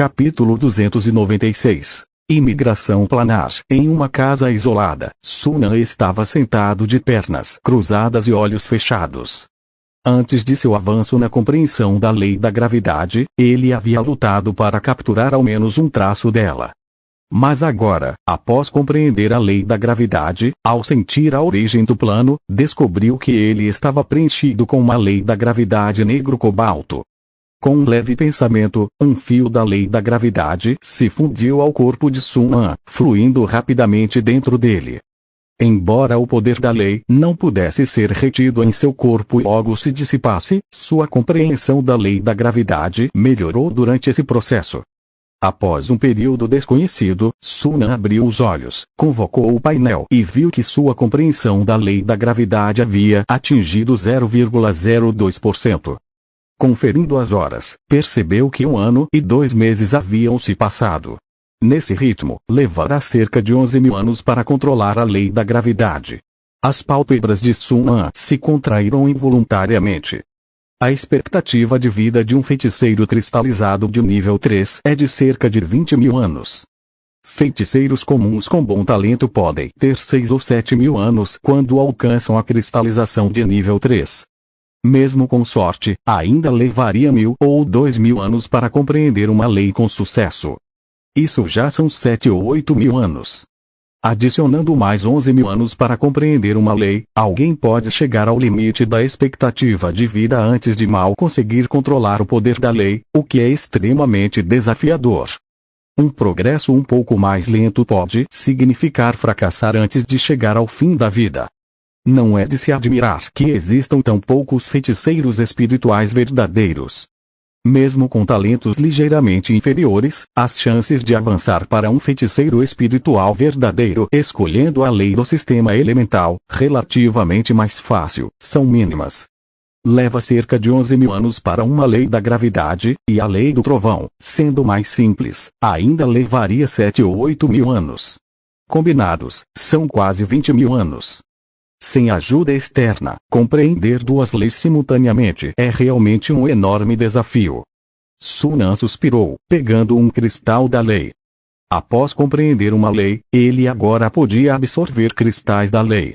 Capítulo 296. Imigração planar. Em uma casa isolada, Sunan estava sentado de pernas cruzadas e olhos fechados. Antes de seu avanço na compreensão da lei da gravidade, ele havia lutado para capturar ao menos um traço dela. Mas agora, após compreender a lei da gravidade, ao sentir a origem do plano, descobriu que ele estava preenchido com uma lei da gravidade negro-cobalto. Com um leve pensamento, um fio da lei da gravidade se fundiu ao corpo de Sunan, fluindo rapidamente dentro dele. Embora o poder da lei não pudesse ser retido em seu corpo e logo se dissipasse, sua compreensão da lei da gravidade melhorou durante esse processo. Após um período desconhecido, Sunan abriu os olhos, convocou o painel e viu que sua compreensão da lei da gravidade havia atingido 0,02%. Conferindo as horas, percebeu que 1 ano e 2 meses haviam se passado. Nesse ritmo, levará cerca de 11.000 anos para controlar a lei da gravidade. As pálpebras de Sunan se contraíram involuntariamente. A expectativa de vida de um feiticeiro cristalizado de nível 3 é de cerca de 20.000 anos. Feiticeiros comuns com bom talento podem ter 6 ou 7.000 anos quando alcançam a cristalização de nível 3. Mesmo com sorte, ainda levaria 1.000 ou 2.000 anos para compreender uma lei com sucesso. Isso já são 7 ou 8.000 anos. Adicionando mais 11.000 anos para compreender uma lei, alguém pode chegar ao limite da expectativa de vida antes de mal conseguir controlar o poder da lei, o que é extremamente desafiador. Um progresso um pouco mais lento pode significar fracassar antes de chegar ao fim da vida. Não é de se admirar que existam tão poucos feiticeiros espirituais verdadeiros. Mesmo com talentos ligeiramente inferiores, as chances de avançar para um feiticeiro espiritual verdadeiro escolhendo a lei do sistema elemental, relativamente mais fácil, são mínimas. Leva cerca de 11.000 anos para uma lei da gravidade, e a lei do trovão, sendo mais simples, ainda levaria 7 ou 8.000 anos. Combinados, são quase 20.000 anos. Sem ajuda externa, compreender duas leis simultaneamente é realmente um enorme desafio. Sunan suspirou, pegando um cristal da lei. Após compreender uma lei, ele agora podia absorver cristais da lei.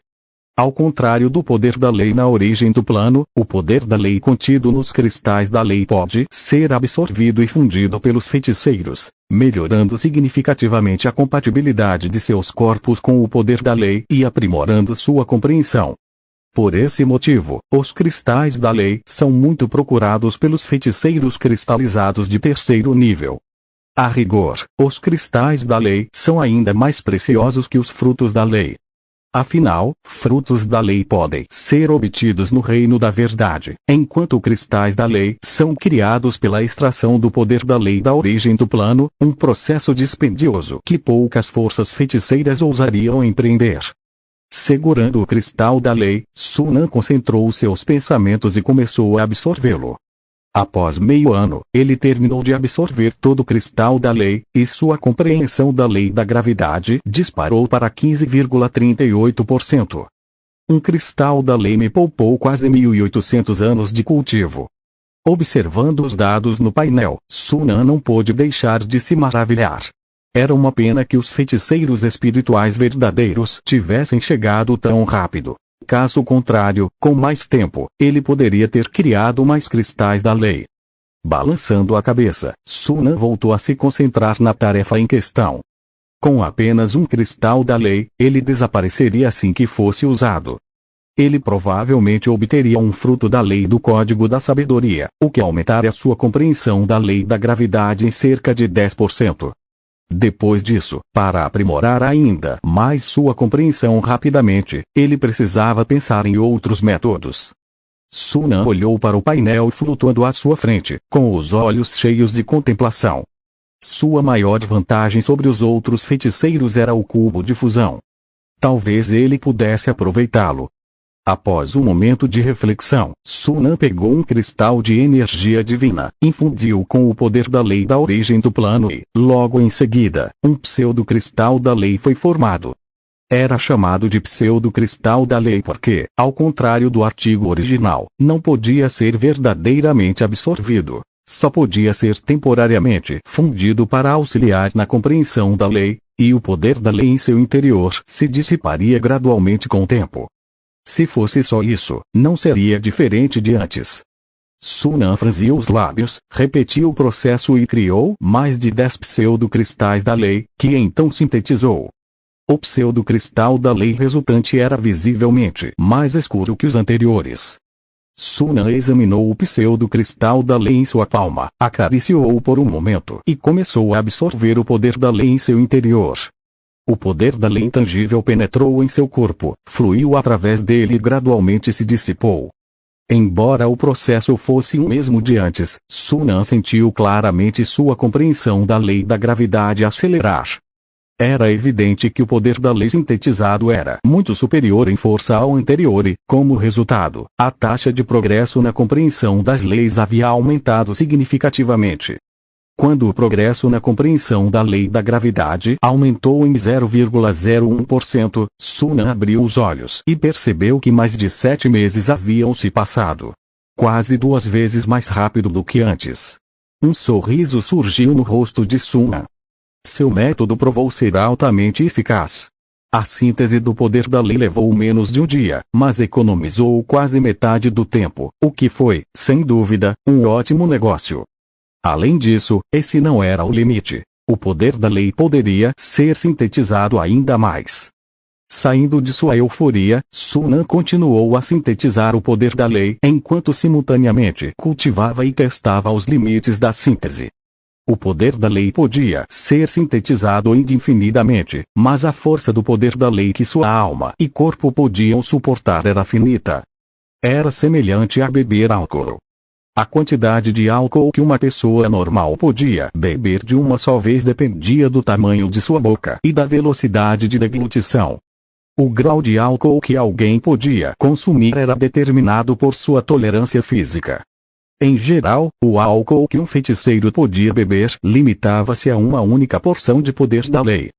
Ao contrário do poder da lei na origem do plano, o poder da lei contido nos cristais da lei pode ser absorvido e fundido pelos feiticeiros, melhorando significativamente a compatibilidade de seus corpos com o poder da lei e aprimorando sua compreensão. Por esse motivo, os cristais da lei são muito procurados pelos feiticeiros cristalizados de terceiro nível. A rigor, os cristais da lei são ainda mais preciosos que os frutos da lei. Afinal, frutos da lei podem ser obtidos no reino da verdade, enquanto cristais da lei são criados pela extração do poder da lei da origem do plano, um processo dispendioso que poucas forças feiticeiras ousariam empreender. Segurando o cristal da lei, Sunan concentrou seus pensamentos e começou a absorvê-lo. Após meio ano, ele terminou de absorver todo o cristal da lei, e sua compreensão da lei da gravidade disparou para 15,38%. Um cristal da lei me poupou quase 1.800 anos de cultivo. Observando os dados no painel, Sunan não pôde deixar de se maravilhar. Era uma pena que os feiticeiros espirituais verdadeiros tivessem chegado tão rápido. Caso contrário, com mais tempo, ele poderia ter criado mais cristais da lei. Balançando a cabeça, Sunan voltou a se concentrar na tarefa em questão. Com apenas um cristal da lei, ele desapareceria assim que fosse usado. Ele provavelmente obteria um fruto da lei do código da sabedoria, o que aumentaria sua compreensão da lei da gravidade em cerca de 10%. Depois disso, para aprimorar ainda mais sua compreensão rapidamente, ele precisava pensar em outros métodos. Sunan olhou para o painel flutuando à sua frente, com os olhos cheios de contemplação. Sua maior vantagem sobre os outros feiticeiros era o cubo de fusão. Talvez ele pudesse aproveitá-lo. Após um momento de reflexão, Sunan pegou um cristal de energia divina, infundiu com o poder da lei da origem do plano e, logo em seguida, um pseudo-cristal da lei foi formado. Era chamado de pseudo-cristal da lei porque, ao contrário do artigo original, não podia ser verdadeiramente absorvido. só podia ser temporariamente fundido para auxiliar na compreensão da lei, e o poder da lei em seu interior se dissiparia gradualmente com o tempo. Se fosse só isso, não seria diferente de antes. Sunan franziu os lábios, repetiu o processo e criou mais de 10 pseudocristais da lei, que então sintetizou. O pseudocristal da lei resultante era visivelmente mais escuro que os anteriores. Sunan examinou o pseudocristal da lei em sua palma, acariciou-o por um momento e começou a absorver o poder da lei em seu interior. O poder da lei intangível penetrou em seu corpo, fluiu através dele e gradualmente se dissipou. Embora o processo fosse o mesmo de antes, Sunan sentiu claramente sua compreensão da lei da gravidade acelerar. Era evidente que o poder da lei sintetizado era muito superior em força ao anterior e, como resultado, a taxa de progresso na compreensão das leis havia aumentado significativamente. Quando o progresso na compreensão da lei da gravidade aumentou em 0,01%, Sunan abriu os olhos e percebeu que mais de 7 meses haviam se passado. Quase 2 vezes mais rápido do que antes. Um sorriso surgiu no rosto de Sunan. Seu método provou ser altamente eficaz. A síntese do poder da lei levou menos de um dia, mas economizou quase metade do tempo, o que foi, sem dúvida, um ótimo negócio. Além disso, esse não era o limite. O poder da lei poderia ser sintetizado ainda mais. Saindo de sua euforia, Sunan continuou a sintetizar o poder da lei enquanto simultaneamente cultivava e testava os limites da síntese. O poder da lei podia ser sintetizado indefinidamente, mas a força do poder da lei que sua alma e corpo podiam suportar era finita. Era semelhante a beber álcool. A quantidade de álcool que uma pessoa normal podia beber de uma só vez dependia do tamanho de sua boca e da velocidade de deglutição. O grau de álcool que alguém podia consumir era determinado por sua tolerância física. Em geral, o álcool que um feiticeiro podia beber limitava-se a uma única porção de poder da lei.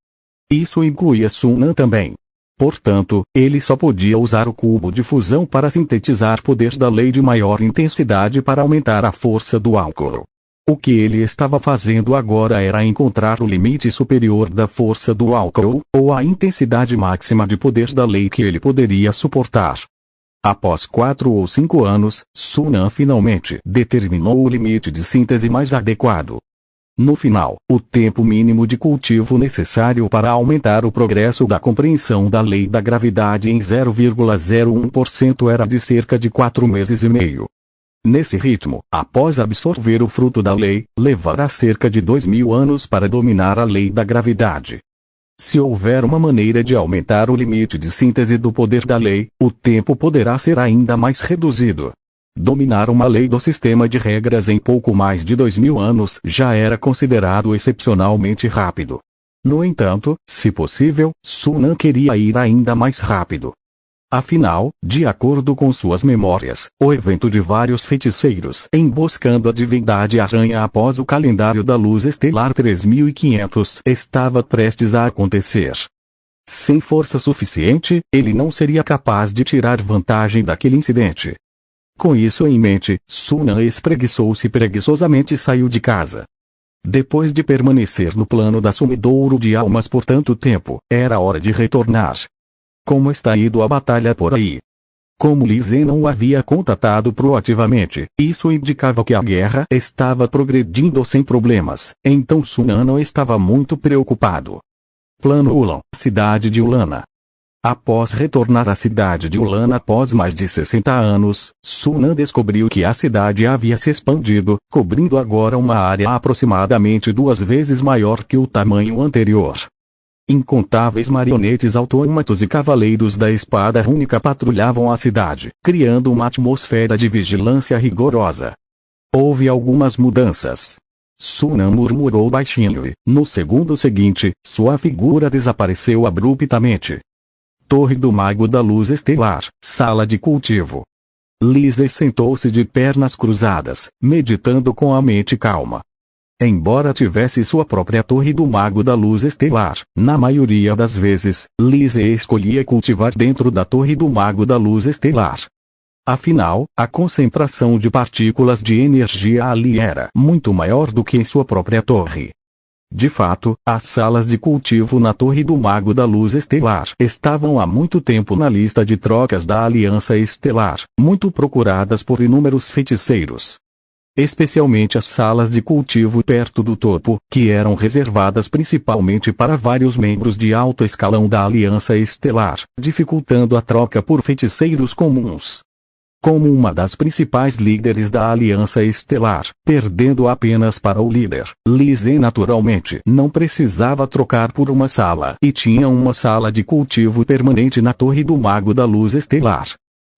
Isso incluía Sunan também. Portanto, ele só podia usar o cubo de fusão para sintetizar poder da lei de maior intensidade para aumentar a força do álcool. O que ele estava fazendo agora era encontrar o limite superior da força do álcool, ou a intensidade máxima de poder da lei que ele poderia suportar. Após 4 ou 5 anos, Sunan finalmente determinou o limite de síntese mais adequado. No final, o tempo mínimo de cultivo necessário para aumentar o progresso da compreensão da lei da gravidade em 0,01% era de cerca de 4 meses e meio. Nesse ritmo, após absorver o fruto da lei, levará cerca de 2000 anos para dominar a lei da gravidade. Se houver uma maneira de aumentar o limite de síntese do poder da lei, o tempo poderá ser ainda mais reduzido. Dominar uma lei do sistema de regras em pouco mais de 2000 anos já era considerado excepcionalmente rápido. No entanto, se possível, Sunan queria ir ainda mais rápido. Afinal, de acordo com suas memórias, o evento de vários feiticeiros emboscando a divindade aranha após o calendário da luz estelar 3500 estava prestes a acontecer. Sem força suficiente, ele não seria capaz de tirar vantagem daquele incidente. Com isso em mente, Sunan espreguiçou-se preguiçosamente e saiu de casa. Depois de permanecer no plano da sumidouro de almas por tanto tempo, era hora de retornar. Como está indo a batalha por aí? Como Li Zen não o havia contatado proativamente, isso indicava que a guerra estava progredindo sem problemas, então Sunan não estava muito preocupado. Plano Ulan, cidade de Ulana. Após retornar à cidade de Ulana após mais de 60 anos, Sunan descobriu que a cidade havia se expandido, cobrindo agora uma área aproximadamente 2 vezes maior que o tamanho anterior. Incontáveis marionetes autômatos e cavaleiros da espada única patrulhavam a cidade, criando uma atmosfera de vigilância rigorosa. Houve algumas mudanças. Sunan murmurou baixinho e, no segundo seguinte, sua figura desapareceu abruptamente. Torre do Mago da Luz Estelar, sala de cultivo. Lise sentou-se de pernas cruzadas, meditando com a mente calma. Embora tivesse sua própria Torre do Mago da Luz Estelar, na maioria das vezes, Lise escolhia cultivar dentro da Torre do Mago da Luz Estelar. Afinal, a concentração de partículas de energia ali era muito maior do que em sua própria torre. De fato, as salas de cultivo na Torre do Mago da Luz Estelar estavam há muito tempo na lista de trocas da Aliança Estelar, muito procuradas por inúmeros feiticeiros. Especialmente as salas de cultivo perto do topo, que eram reservadas principalmente para vários membros de alto escalão da Aliança Estelar, dificultando a troca por feiticeiros comuns. Como uma das principais líderes da Aliança Estelar, perdendo apenas para o líder, Lise naturalmente não precisava trocar por uma sala e tinha uma sala de cultivo permanente na Torre do Mago da Luz Estelar.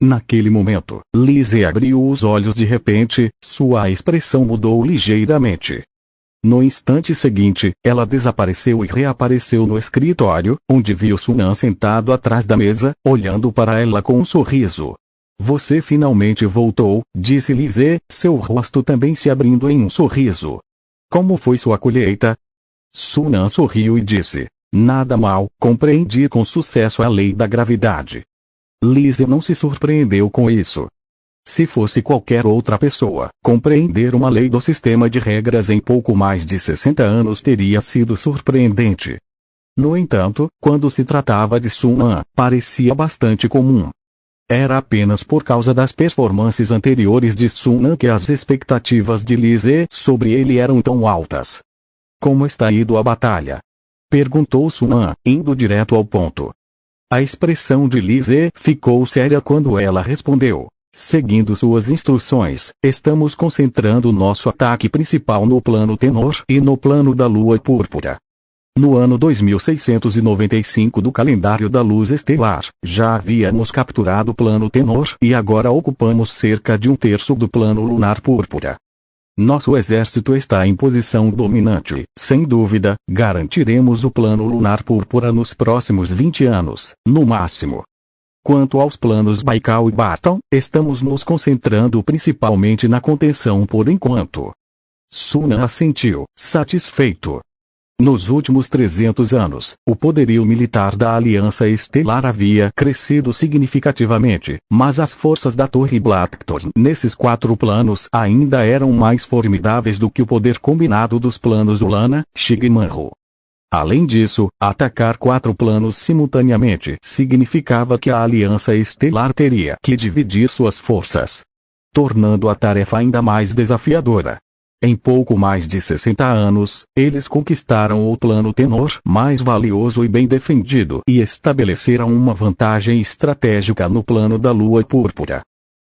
Naquele momento, Lise abriu os olhos de repente, sua expressão mudou ligeiramente. No instante seguinte, ela desapareceu e reapareceu no escritório, onde viu Sunan sentado atrás da mesa, olhando para ela com um sorriso. Você finalmente voltou, disse Lise, seu rosto também se abrindo em um sorriso. Como foi sua colheita? Sunan sorriu e disse, nada mal, compreendi com sucesso a lei da gravidade. Lise não se surpreendeu com isso. Se fosse qualquer outra pessoa, compreender uma lei do sistema de regras em pouco mais de 60 anos teria sido surpreendente. No entanto, quando se tratava de Sunan, parecia bastante comum. Era apenas por causa das performances anteriores de Sunan que as expectativas de Lise sobre ele eram tão altas. Como está indo a batalha? Perguntou Sunan, indo direto ao ponto. A expressão de Lise ficou séria quando ela respondeu. Seguindo suas instruções, estamos concentrando nosso ataque principal no plano Tenor e no plano da Lua Púrpura. No ano 2695 do calendário da Luz Estelar, já havíamos capturado o plano Tenor e agora ocupamos cerca de um terço do plano Lunar Púrpura. Nosso exército está em posição dominante, sem dúvida, garantiremos o plano Lunar Púrpura nos próximos 20 anos, no máximo. Quanto aos planos Baikal e Baton, estamos nos concentrando principalmente na contenção por enquanto. Sunan assentiu, satisfeito. Nos últimos 300 anos, o poderio militar da Aliança Estelar havia crescido significativamente, mas as forças da Torre Blackthorn nesses 4 planos ainda eram mais formidáveis do que o poder combinado dos planos Ulana, Shig e Manro. Além disso, atacar 4 planos simultaneamente significava que a Aliança Estelar teria que dividir suas forças, tornando a tarefa ainda mais desafiadora. Em pouco mais de 60 anos, eles conquistaram o plano Tenor mais valioso e bem defendido e estabeleceram uma vantagem estratégica no plano da Lua Púrpura.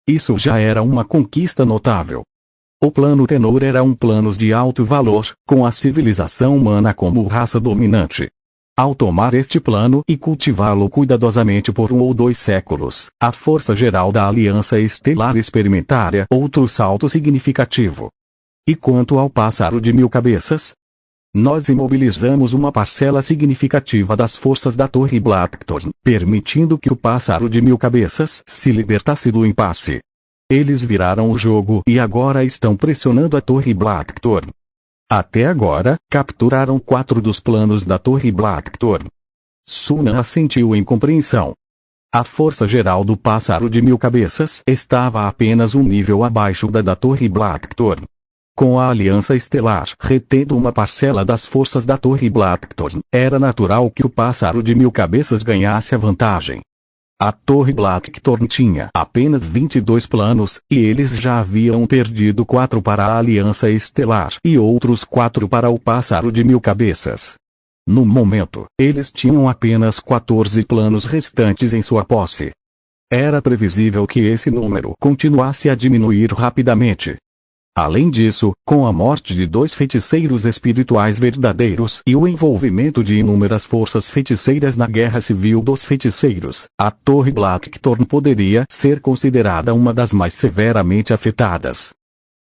Isso já era uma conquista notável. O plano Tenor era um plano de alto valor, com a civilização humana como raça dominante. Ao tomar este plano e cultivá-lo cuidadosamente por 1 ou 2 séculos, a força geral da Aliança Estelar experimentara outro salto significativo. E quanto ao pássaro de 1000 cabeças? Nós imobilizamos uma parcela significativa das forças da Torre Blackthorn, permitindo que o pássaro de 1000 cabeças se libertasse do impasse. Eles viraram o jogo e agora estão pressionando a Torre Blackthorn. Até agora, capturaram 4 dos planos da Torre Blackthorn. Sunan assentiu em compreensão. A força geral do pássaro de 1000 cabeças estava apenas um nível abaixo da Torre Blackthorn. Com a Aliança Estelar retendo uma parcela das forças da Torre Blackthorn, era natural que o pássaro de 1000 cabeças ganhasse a vantagem. A Torre Blackthorn tinha apenas 22 planos, e eles já haviam perdido 4 para a Aliança Estelar e outros 4 para o pássaro de 1000 cabeças. No momento, eles tinham apenas 14 planos restantes em sua posse. Era previsível que esse número continuasse a diminuir rapidamente. Além disso, com a morte de 2 feiticeiros espirituais verdadeiros e o envolvimento de inúmeras forças feiticeiras na Guerra Civil dos Feiticeiros, a Torre Blackthorn poderia ser considerada uma das mais severamente afetadas.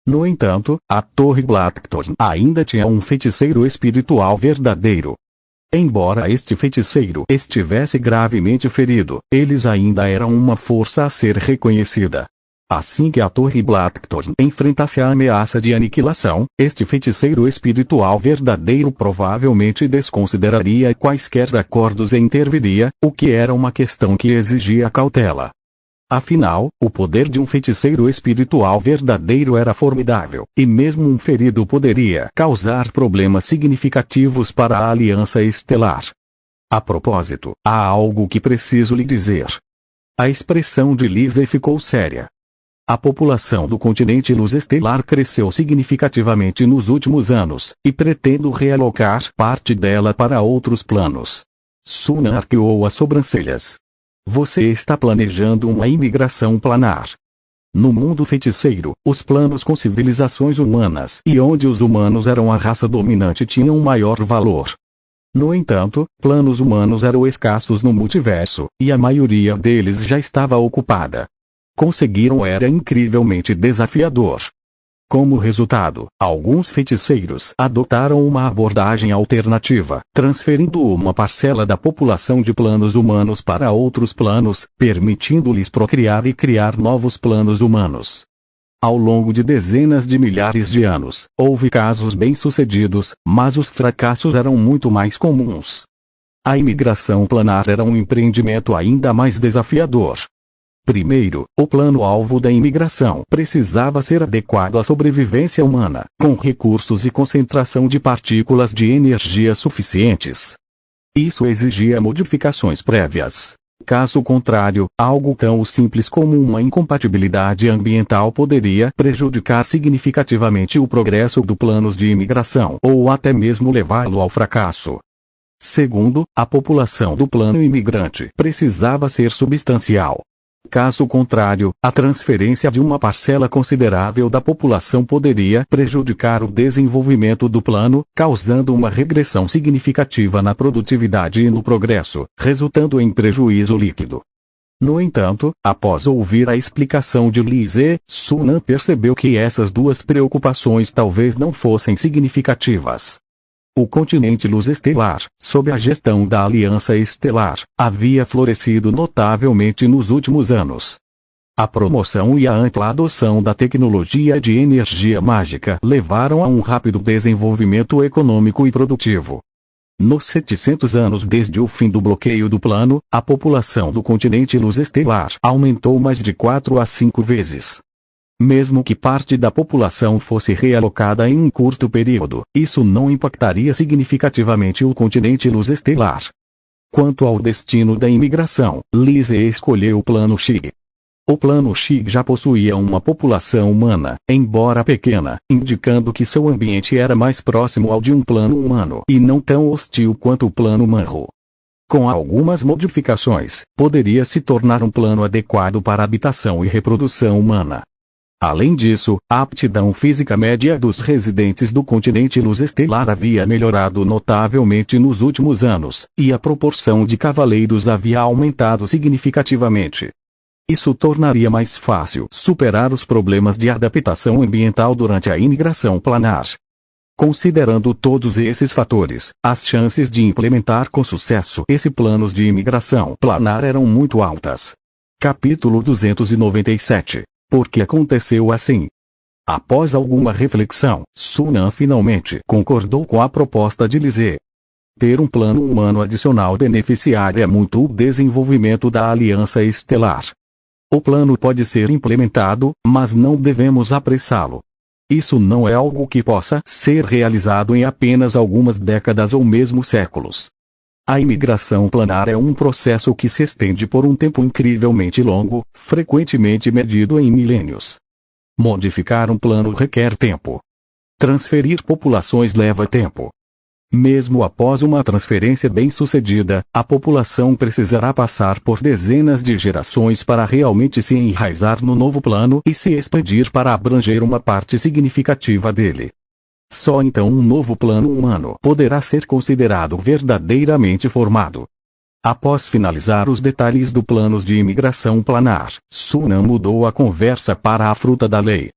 No entanto, a Torre Blackthorn ainda tinha um feiticeiro espiritual verdadeiro. Embora este feiticeiro estivesse gravemente ferido, eles ainda eram uma força a ser reconhecida. Assim que a Torre Blackthorn enfrentasse a ameaça de aniquilação, este feiticeiro espiritual verdadeiro provavelmente desconsideraria quaisquer acordos e interviria, o que era uma questão que exigia cautela. Afinal, o poder de um feiticeiro espiritual verdadeiro era formidável, e mesmo um ferido poderia causar problemas significativos para a Aliança Estelar. A propósito, há algo que preciso lhe dizer. A expressão de Lise ficou séria. A população do continente Luz Estelar cresceu significativamente nos últimos anos, e pretendo realocar parte dela para outros planos. Sunan arqueou as sobrancelhas. Você está planejando uma imigração planar. No mundo feiticeiro, os planos com civilizações humanas e onde os humanos eram a raça dominante tinham maior valor. No entanto, planos humanos eram escassos no multiverso, e a maioria deles já estava ocupada. Conseguiram era incrivelmente desafiador. Como resultado, alguns feiticeiros adotaram uma abordagem alternativa, transferindo uma parcela da população de planos humanos para outros planos, permitindo-lhes procriar e criar novos planos humanos. Ao longo de dezenas de milhares de anos, houve casos bem-sucedidos, mas os fracassos eram muito mais comuns. A imigração planar era um empreendimento ainda mais desafiador. Primeiro, o plano-alvo da imigração precisava ser adequado à sobrevivência humana, com recursos e concentração de partículas de energia suficientes. Isso exigia modificações prévias. Caso contrário, algo tão simples como uma incompatibilidade ambiental poderia prejudicar significativamente o progresso do plano de imigração, ou até mesmo levá-lo ao fracasso. Segundo, a população do plano imigrante precisava ser substancial. Caso contrário, a transferência de uma parcela considerável da população poderia prejudicar o desenvolvimento do plano, causando uma regressão significativa na produtividade e no progresso, resultando em prejuízo líquido. No entanto, após ouvir a explicação de Lise, Sunan percebeu que essas duas preocupações talvez não fossem significativas. O continente Luz Estelar, sob a gestão da Aliança Estelar, havia florescido notavelmente nos últimos anos. A promoção e a ampla adoção da tecnologia de energia mágica levaram a um rápido desenvolvimento econômico e produtivo. Nos 700 anos desde o fim do bloqueio do plano, a população do continente Luz Estelar aumentou mais de 4 a 5 vezes. Mesmo que parte da população fosse realocada em um curto período, isso não impactaria significativamente o continente Luz Estelar. Quanto ao destino da imigração, Lise escolheu o Plano Xig. O Plano Xig já possuía uma população humana, embora pequena, indicando que seu ambiente era mais próximo ao de um plano humano e não tão hostil quanto o Plano Manro. Com algumas modificações, poderia se tornar um plano adequado para habitação e reprodução humana. Além disso, a aptidão física média dos residentes do continente Luz Estelar havia melhorado notavelmente nos últimos anos, e a proporção de cavaleiros havia aumentado significativamente. Isso tornaria mais fácil superar os problemas de adaptação ambiental durante a imigração planar. Considerando todos esses fatores, as chances de implementar com sucesso esse plano de imigração planar eram muito altas. Capítulo 297. Por que aconteceu assim? Após alguma reflexão, Sunan finalmente concordou com a proposta de Lise. Ter um plano humano adicional beneficiaria muito o desenvolvimento da Aliança Estelar. O plano pode ser implementado, mas não devemos apressá-lo. Isso não é algo que possa ser realizado em apenas algumas décadas ou mesmo séculos. A imigração planar é um processo que se estende por um tempo incrivelmente longo, frequentemente medido em milênios. Modificar um plano requer tempo. Transferir populações leva tempo. Mesmo após uma transferência bem-sucedida, a população precisará passar por dezenas de gerações para realmente se enraizar no novo plano e se expandir para abranger uma parte significativa dele. Só então um novo plano humano poderá ser considerado verdadeiramente formado. Após finalizar os detalhes do plano de imigração planar, Sunan mudou a conversa para a fruta da lei.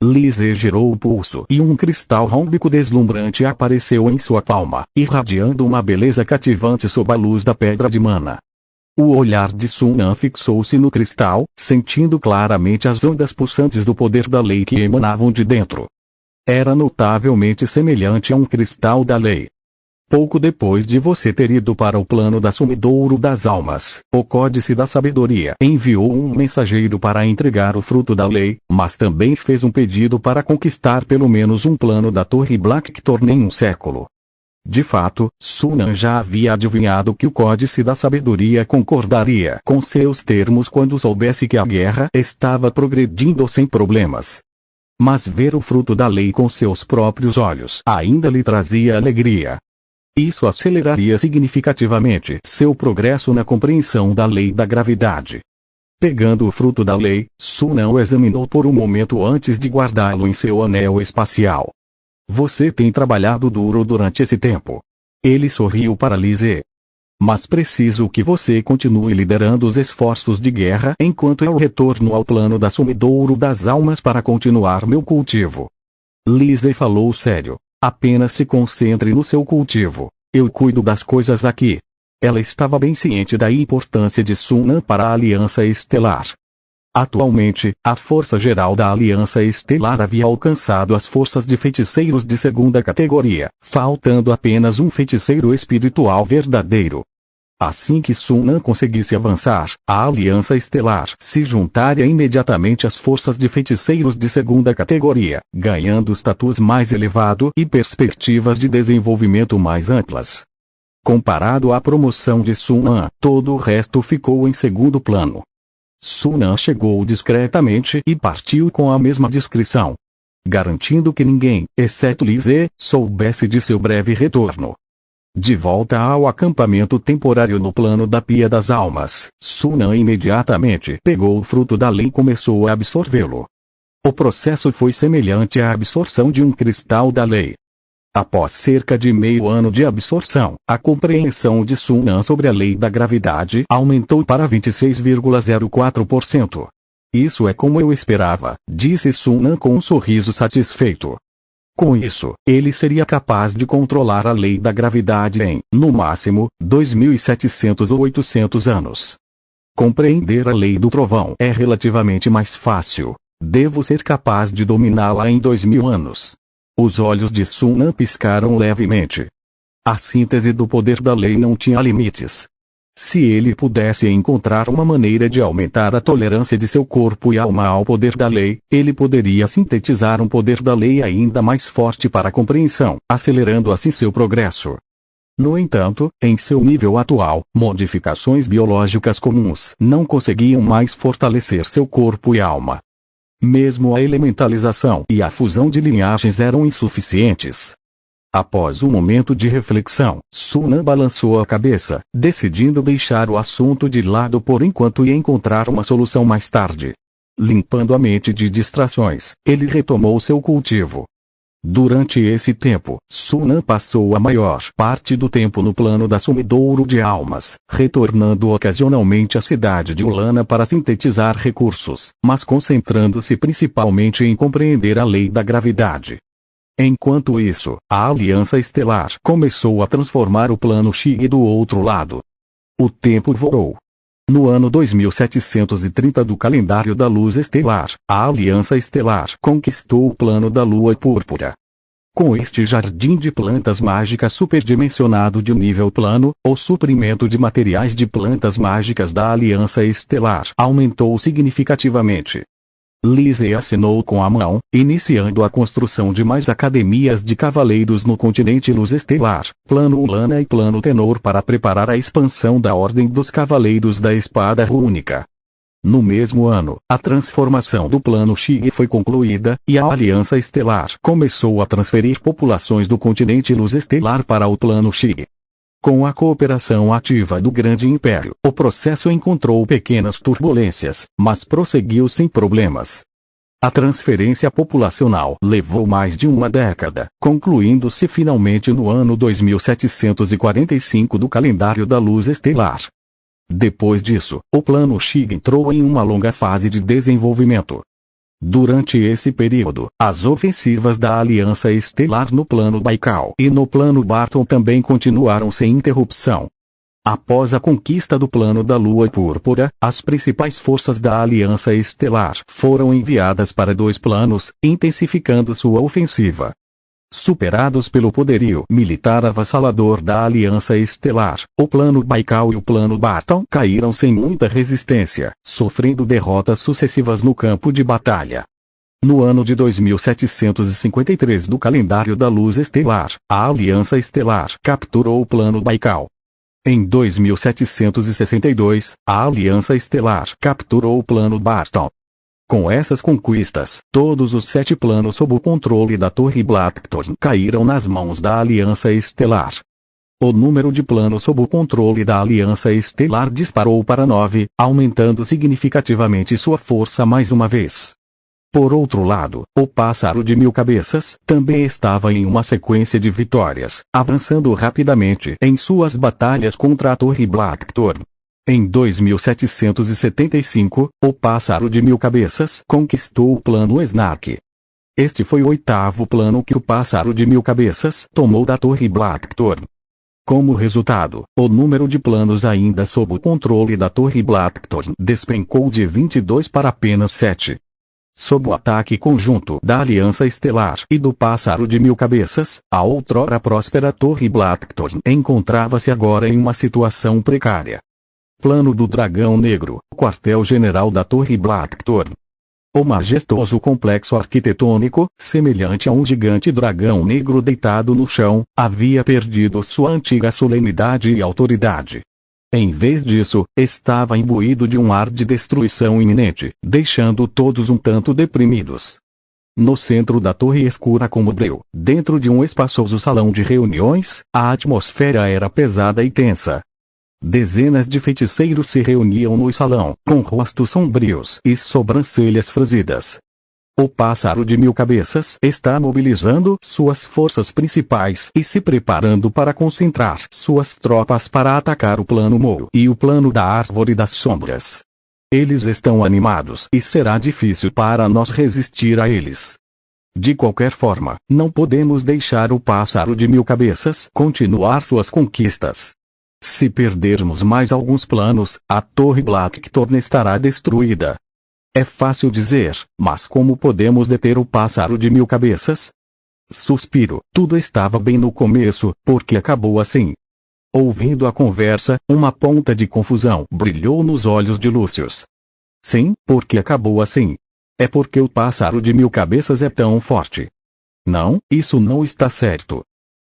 Lise girou o pulso e um cristal rômbico deslumbrante apareceu em sua palma, irradiando uma beleza cativante sob a luz da pedra de mana. O olhar de Sunan fixou-se no cristal, sentindo claramente as ondas pulsantes do poder da lei que emanavam de dentro. Era notavelmente semelhante a um cristal da lei. Pouco depois de você ter ido para o plano da Sumidouro das Almas, o Códice da Sabedoria enviou um mensageiro para entregar o fruto da lei, mas também fez um pedido para conquistar pelo menos um plano da Torre Blackthorn em um século. De fato, Sunan já havia adivinhado que o Códice da Sabedoria concordaria com seus termos quando soubesse que a guerra estava progredindo sem problemas. Mas ver o fruto da lei com seus próprios olhos ainda lhe trazia alegria. Isso aceleraria significativamente seu progresso na compreensão da lei da gravidade. Pegando o fruto da lei, Sunan o examinou por um momento antes de guardá-lo em seu anel espacial. Você tem trabalhado duro durante esse tempo. Ele sorriu para Lise. Mas preciso que você continue liderando os esforços de guerra enquanto eu retorno ao plano da Sumidouro das Almas para continuar meu cultivo. Lise falou sério. Apenas se concentre no seu cultivo. Eu cuido das coisas aqui. Ela estava bem ciente da importância de Sunan para a Aliança Estelar. Atualmente, a Força Geral da Aliança Estelar havia alcançado as forças de feiticeiros de segunda categoria, faltando apenas um feiticeiro espiritual verdadeiro. Assim que Sunan conseguisse avançar, a Aliança Estelar se juntaria imediatamente às forças de feiticeiros de segunda categoria, ganhando status mais elevado e perspectivas de desenvolvimento mais amplas. Comparado à promoção de Sunan, todo o resto ficou em segundo plano. Sunan chegou discretamente e partiu com a mesma discrição, garantindo que ninguém, exceto Lise, soubesse de seu breve retorno. De volta ao acampamento temporário no plano da Pia das Almas, Sunan imediatamente pegou o fruto da lei e começou a absorvê-lo. O processo foi semelhante à absorção de um cristal da lei. Após cerca de meio ano de absorção, a compreensão de Sunan sobre a lei da gravidade aumentou para 26,04%. Isso é como eu esperava, disse Sunan com um sorriso satisfeito. Com isso, ele seria capaz de controlar a lei da gravidade em, no máximo, 2.700 ou 800 anos. Compreender a lei do trovão é relativamente mais fácil. Devo ser capaz de dominá-la em 2000 anos. Os olhos de Sunan piscaram levemente. A síntese do poder da lei não tinha limites. Se ele pudesse encontrar uma maneira de aumentar a tolerância de seu corpo e alma ao poder da lei, ele poderia sintetizar um poder da lei ainda mais forte para a compreensão, acelerando assim seu progresso. No entanto, em seu nível atual, modificações biológicas comuns não conseguiam mais fortalecer seu corpo e alma. Mesmo a elementalização e a fusão de linhagens eram insuficientes. Após um momento de reflexão, Sunan balançou a cabeça, decidindo deixar o assunto de lado por enquanto e encontrar uma solução mais tarde. Limpando a mente de distrações, ele retomou seu cultivo. Durante esse tempo, Sunan passou a maior parte do tempo no plano da Sumidouro de Almas, retornando ocasionalmente à cidade de Ulana para sintetizar recursos, mas concentrando-se principalmente em compreender a lei da gravidade. Enquanto isso, a Aliança Estelar começou a transformar o plano Shig do outro lado. O tempo voou. No ano 2730 do calendário da Luz Estelar, a Aliança Estelar conquistou o plano da Lua Púrpura. Com este jardim de plantas mágicas superdimensionado de nível plano, o suprimento de materiais de plantas mágicas da Aliança Estelar aumentou significativamente. Lise assinou com a mão, iniciando a construção de mais academias de cavaleiros no continente Luz Estelar, Plano Ulana e Plano Tenor para preparar a expansão da Ordem dos Cavaleiros da Espada Rúnica. No mesmo ano, a transformação do Plano Shig foi concluída, e a Aliança Estelar começou a transferir populações do continente Luz Estelar para o Plano Shig. Com a cooperação ativa do Grande Império, o processo encontrou pequenas turbulências, mas prosseguiu sem problemas. A transferência populacional levou mais de uma década, concluindo-se finalmente no ano 2745 do calendário da Luz Estelar. Depois disso, o Plano Shig entrou em uma longa fase de desenvolvimento. Durante esse período, as ofensivas da Aliança Estelar no Plano Baikal e no Plano Barton também continuaram sem interrupção. Após a conquista do Plano da Lua Púrpura, as principais forças da Aliança Estelar foram enviadas para dois planos, intensificando sua ofensiva. Superados pelo poderio militar avassalador da Aliança Estelar, o Plano Baikal e o Plano Barton caíram sem muita resistência, sofrendo derrotas sucessivas no campo de batalha. No ano de 2753 do calendário da Luz Estelar, a Aliança Estelar capturou o Plano Baikal. Em 2762, a Aliança Estelar capturou o Plano Barton. Com essas conquistas, todos os 7 planos sob o controle da Torre Blackthorn caíram nas mãos da Aliança Estelar. O número de planos sob o controle da Aliança Estelar disparou para 9, aumentando significativamente sua força mais uma vez. Por outro lado, o Pássaro de 1000 Cabeças também estava em uma sequência de vitórias, avançando rapidamente em suas batalhas contra a Torre Blackthorn. Em 2775, o Pássaro de 1000 Cabeças conquistou o Plano Snark. Este foi o 8º plano que o Pássaro de 1000 Cabeças tomou da Torre Blackthorn. Como resultado, o número de planos ainda sob o controle da Torre Blackthorn despencou de 22 para apenas 7. Sob o ataque conjunto da Aliança Estelar e do Pássaro de 1000 Cabeças, a outrora próspera Torre Blackthorn encontrava-se agora em uma situação precária. Plano do Dragão Negro, quartel-general da Torre Blackthorn. O majestoso complexo arquitetônico, semelhante a um gigante dragão negro deitado no chão, havia perdido sua antiga solenidade e autoridade. Em vez disso, estava imbuído de um ar de destruição iminente, deixando todos um tanto deprimidos. No centro da torre escura como breu, dentro de um espaçoso salão de reuniões, a atmosfera era pesada e tensa. Dezenas de feiticeiros se reuniam no salão, com rostos sombrios e sobrancelhas franzidas. O Pássaro de 1000 Cabeças está mobilizando suas forças principais e se preparando para concentrar suas tropas para atacar o Plano Mou e o Plano da Árvore das Sombras. Eles estão animados e será difícil para nós resistir a eles. De qualquer forma, não podemos deixar o Pássaro de 1000 Cabeças continuar suas conquistas. Se perdermos mais alguns planos, a Torre Blackthorn estará destruída. É fácil dizer, mas como podemos deter o Pássaro de 1000 Cabeças? Suspiro, tudo estava bem no começo, porque acabou assim. Ouvindo a conversa, uma ponta de confusão brilhou nos olhos de Lucius. Sim, porque acabou assim. É porque o Pássaro de 1000 Cabeças é tão forte. Não, isso não está certo.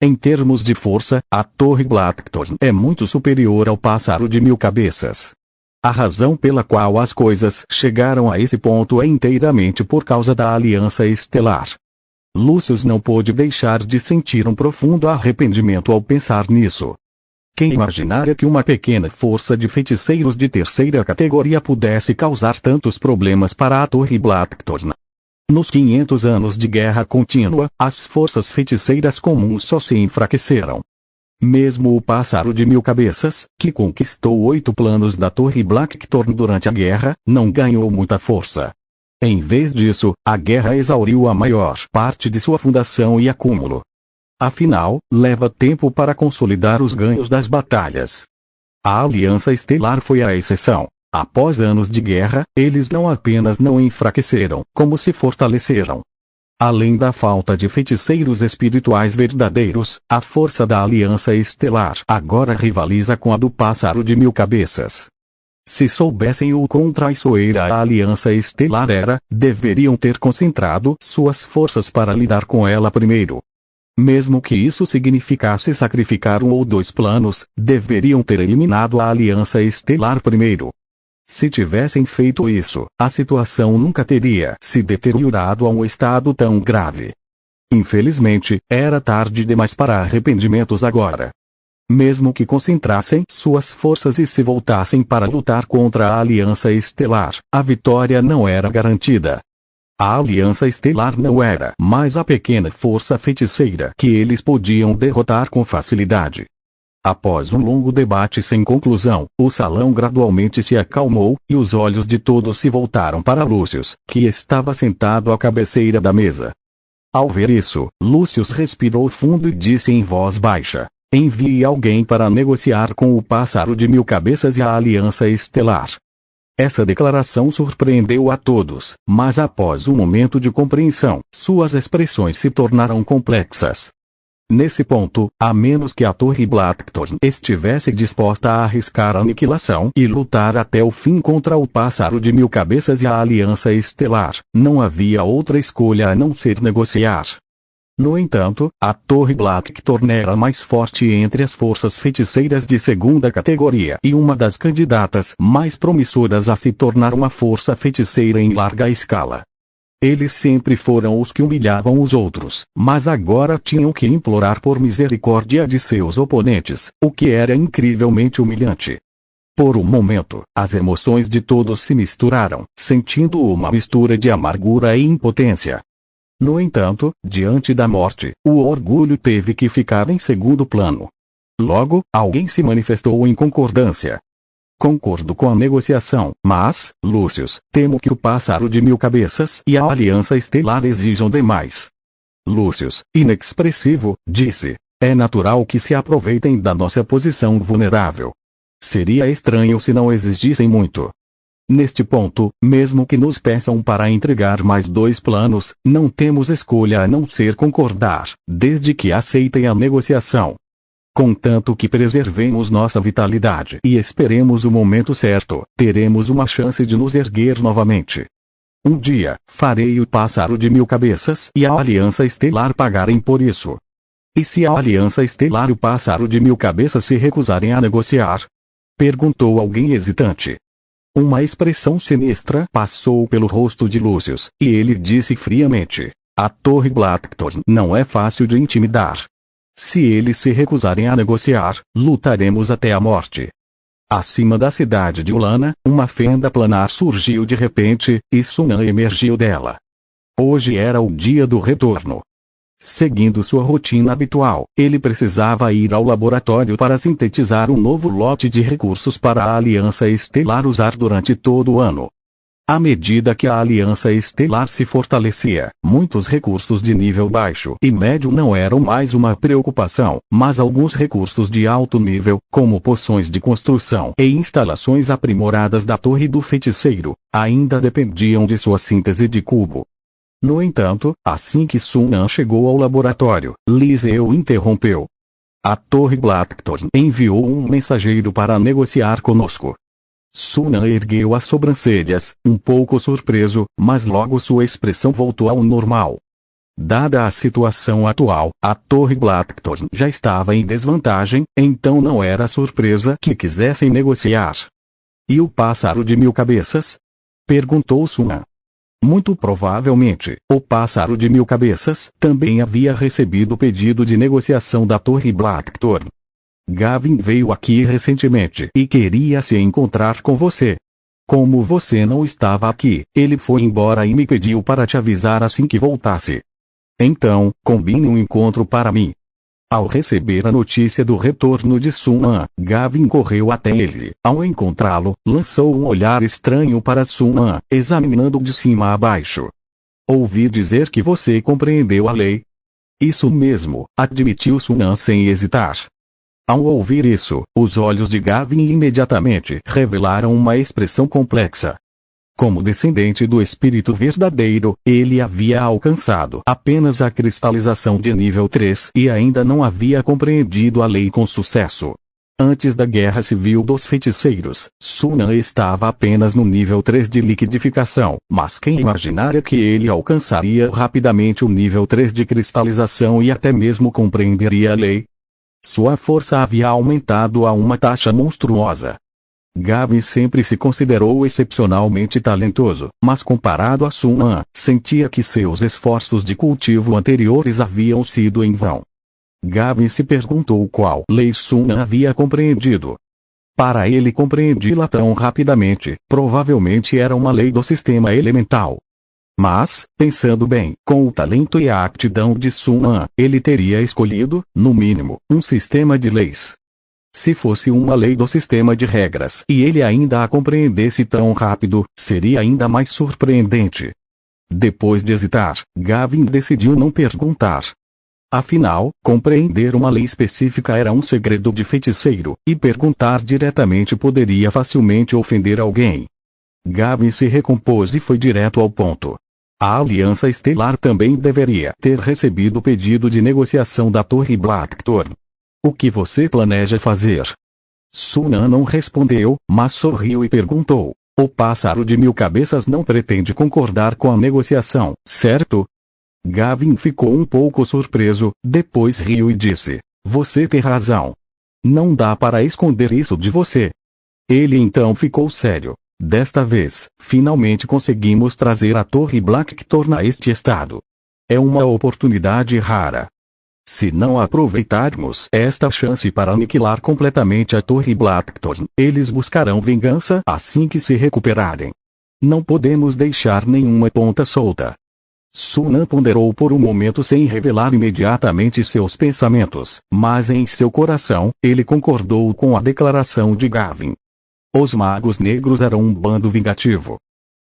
Em termos de força, a Torre Blackthorn é muito superior ao Pássaro de 1000 Cabeças. A razão pela qual as coisas chegaram a esse ponto é inteiramente por causa da Aliança Estelar. Lucius não pôde deixar de sentir um profundo arrependimento ao pensar nisso. Quem imaginara que uma pequena força de feiticeiros de terceira categoria pudesse causar tantos problemas para a Torre Blackthorn? Nos 500 anos de guerra contínua, as forças feiticeiras comuns só se enfraqueceram. Mesmo o Pássaro de 1000 Cabeças, que conquistou 8 planos da Torre Blackthorn durante a guerra, não ganhou muita força. Em vez disso, a guerra exauriu a maior parte de sua fundação e acúmulo. Afinal, leva tempo para consolidar os ganhos das batalhas. A Aliança Estelar foi a exceção. Após anos de guerra, eles não apenas não enfraqueceram, como se fortaleceram. Além da falta de feiticeiros espirituais verdadeiros, a força da Aliança Estelar agora rivaliza com a do Pássaro de 1000 Cabeças. Se soubessem o quão traiçoeira a Aliança Estelar era, deveriam ter concentrado suas forças para lidar com ela primeiro. Mesmo que isso significasse sacrificar um ou 2 planos, deveriam ter eliminado a Aliança Estelar primeiro. Se tivessem feito isso, a situação nunca teria se deteriorado a um estado tão grave. Infelizmente, era tarde demais para arrependimentos agora. Mesmo que concentrassem suas forças e se voltassem para lutar contra a Aliança Estelar, a vitória não era garantida. A Aliança Estelar não era mais a pequena força feiticeira que eles podiam derrotar com facilidade. Após um longo debate sem conclusão, o salão gradualmente se acalmou, e os olhos de todos se voltaram para Lucius, que estava sentado à cabeceira da mesa. Ao ver isso, Lucius respirou fundo e disse em voz baixa: "Envie alguém para negociar com o Pássaro de 1000 Cabeças e a Aliança Estelar." Essa declaração surpreendeu a todos, mas após um momento de compreensão, suas expressões se tornaram complexas. Nesse ponto, a menos que a Torre Blackthorn estivesse disposta a arriscar a aniquilação e lutar até o fim contra o Pássaro de Mil Cabeças e a Aliança Estelar, não havia outra escolha a não ser negociar. No entanto, a Torre Blackthorn era mais forte entre as forças feiticeiras de segunda categoria e uma das candidatas mais promissoras a se tornar uma força feiticeira em larga escala. Eles sempre foram os que humilhavam os outros, mas agora tinham que implorar por misericórdia de seus oponentes, o que era incrivelmente humilhante. Por um momento, as emoções de todos se misturaram, sentindo uma mistura de amargura e impotência. No entanto, diante da morte, o orgulho teve que ficar em segundo plano. Logo, alguém se manifestou em concordância. Concordo com a negociação, mas, Lúcius, temo que o Pássaro de Mil Cabeças e a Aliança Estelar exijam demais. Lúcius, inexpressivo, disse, é natural que se aproveitem da nossa posição vulnerável. Seria estranho se não exigissem muito. Neste ponto, mesmo que nos peçam para entregar mais 2 planos, não temos escolha a não ser concordar, desde que aceitem a negociação. Contanto que preservemos nossa vitalidade e esperemos o momento certo, teremos uma chance de nos erguer novamente. Um dia, farei o Pássaro de Mil Cabeças e a Aliança Estelar pagarem por isso. E se a Aliança Estelar e o Pássaro de Mil Cabeças se recusarem a negociar? Perguntou alguém hesitante. Uma expressão sinistra passou pelo rosto de Lúcius, e ele disse friamente, a Torre Blackthorn não é fácil de intimidar. Se eles se recusarem a negociar, lutaremos até a morte. Acima da cidade de Ulana, uma fenda planar surgiu de repente, e Sunan emergiu dela. Hoje era o dia do retorno. Seguindo sua rotina habitual, ele precisava ir ao laboratório para sintetizar um novo lote de recursos para a Aliança Estelar usar durante todo o ano. À medida que a Aliança Estelar se fortalecia, muitos recursos de nível baixo e médio não eram mais uma preocupação, mas alguns recursos de alto nível, como poções de construção e instalações aprimoradas da Torre do Feiticeiro, ainda dependiam de sua síntese de cubo. No entanto, assim que Sunan chegou ao laboratório, Lise o interrompeu. A Torre Blackthorn enviou um mensageiro para negociar conosco. Sunan ergueu as sobrancelhas, um pouco surpreso, mas logo sua expressão voltou ao normal. Dada a situação atual, a Torre Blackthorn já estava em desvantagem, então não era surpresa que quisessem negociar. E o Pássaro de Mil Cabeças? Perguntou Sunan. Muito provavelmente, o Pássaro de Mil Cabeças também havia recebido o pedido de negociação da Torre Blackthorn. Gavin veio aqui recentemente e queria se encontrar com você. Como você não estava aqui, ele foi embora e me pediu para te avisar assim que voltasse. Então, combine um encontro para mim. Ao receber a notícia do retorno de Sunan, Gavin correu até ele. Ao encontrá-lo, lançou um olhar estranho para Sunan, examinando de cima a baixo. Ouvi dizer que você compreendeu a lei. Isso mesmo, admitiu Sunan sem hesitar. Ao ouvir isso, os olhos de Gavin imediatamente revelaram uma expressão complexa. Como descendente do espírito verdadeiro, ele havia alcançado apenas a cristalização de nível 3 e ainda não havia compreendido a lei com sucesso. Antes da Guerra Civil dos Feiticeiros, Sunan estava apenas no nível 3 de liquidificação, mas quem imaginara que ele alcançaria rapidamente o nível 3 de cristalização e até mesmo compreenderia a lei? Sua força havia aumentado a uma taxa monstruosa. Gavin sempre se considerou excepcionalmente talentoso, mas comparado a Sunan, sentia que seus esforços de cultivo anteriores haviam sido em vão. Gavin se perguntou qual lei Sunan havia compreendido. Para ele compreendê-la tão rapidamente, provavelmente era uma lei do sistema elemental. Mas, pensando bem, com o talento e a aptidão de Sunan, ele teria escolhido, no mínimo, um sistema de leis. Se fosse uma lei do sistema de regras e ele ainda a compreendesse tão rápido, seria ainda mais surpreendente. Depois de hesitar, Gavin decidiu não perguntar. Afinal, compreender uma lei específica era um segredo de feiticeiro, e perguntar diretamente poderia facilmente ofender alguém. Gavin se recompôs e foi direto ao ponto. A Aliança Estelar também deveria ter recebido o pedido de negociação da Torre Blackthorn. O que você planeja fazer? Sunan não respondeu, mas sorriu e perguntou. O pássaro de 1000 cabeças não pretende concordar com a negociação, certo? Gavin ficou um pouco surpreso, depois riu e disse. Você tem razão. Não dá para esconder isso de você. Ele então ficou sério. Desta vez, finalmente conseguimos trazer a Torre Blackthorn a este estado. É uma oportunidade rara. Se não aproveitarmos esta chance para aniquilar completamente a Torre Blackthorn, eles buscarão vingança assim que se recuperarem. Não podemos deixar nenhuma ponta solta. Sunan ponderou por um momento sem revelar imediatamente seus pensamentos, mas em seu coração, ele concordou com a declaração de Gavin. Os magos negros eram um bando vingativo.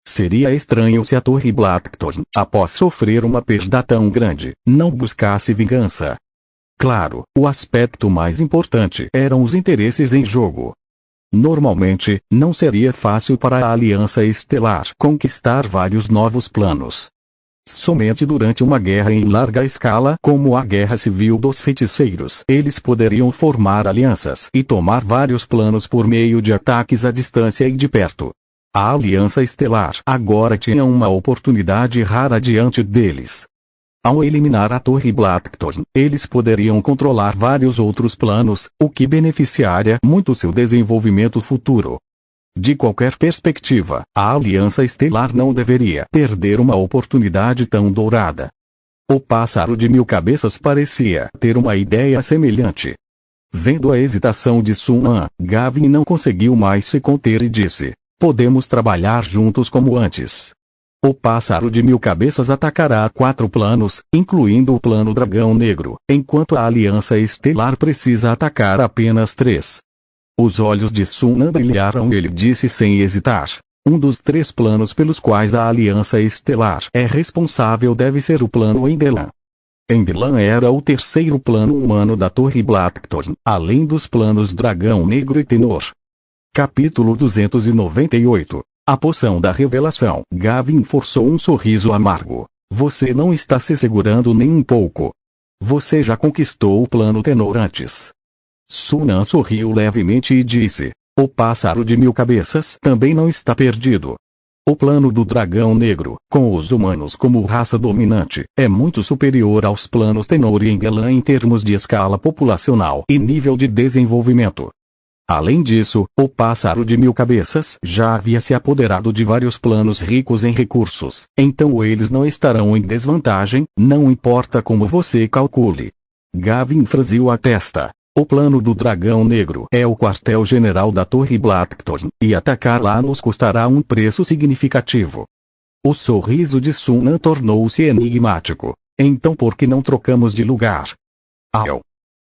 Seria estranho se a Torre Blackthorn, após sofrer uma perda tão grande, não buscasse vingança. Claro, o aspecto mais importante eram os interesses em jogo. Normalmente, não seria fácil para a Aliança Estelar conquistar vários novos planos. Somente durante uma guerra em larga escala, como a Guerra Civil dos Feiticeiros, eles poderiam formar alianças e tomar vários planos por meio de ataques à distância e de perto. A Aliança Estelar agora tinha uma oportunidade rara diante deles. Ao eliminar a Torre Blackthorn, eles poderiam controlar vários outros planos, o que beneficiaria muito seu desenvolvimento futuro. De qualquer perspectiva, a Aliança Estelar não deveria perder uma oportunidade tão dourada. O pássaro de 1000 cabeças parecia ter uma ideia semelhante. Vendo a hesitação de Sunan, Gavin não conseguiu mais se conter e disse, podemos trabalhar juntos como antes. O pássaro de 1000 cabeças atacará 4 planos, incluindo o plano Dragão Negro, enquanto a Aliança Estelar precisa atacar apenas 3. Os olhos de Sunan brilharam e ele disse sem hesitar. Um dos 3 planos pelos quais a Aliança Estelar é responsável deve ser o plano Endelan. Endelan era o 3º plano humano da Torre Blackthorn, além dos planos Dragão Negro e Tenor. Capítulo 298. A Poção da Revelação. Gavin forçou um sorriso amargo. Você não está se segurando nem um pouco. Você já conquistou o plano Tenor antes. Sunan sorriu levemente e disse, o pássaro de 1000 cabeças também não está perdido. O plano do Dragão Negro, com os humanos como raça dominante, é muito superior aos planos Tenor e Endelan em termos de escala populacional e nível de desenvolvimento. Além disso, o pássaro de 1000 cabeças já havia se apoderado de vários planos ricos em recursos, então eles não estarão em desvantagem, não importa como você calcule. Gavin franziu a testa. O plano do Dragão Negro é o quartel-general da Torre Blackthorn, e atacar lá nos custará um preço significativo. O sorriso de Sunan tornou-se enigmático. Então por que não trocamos de lugar? Au!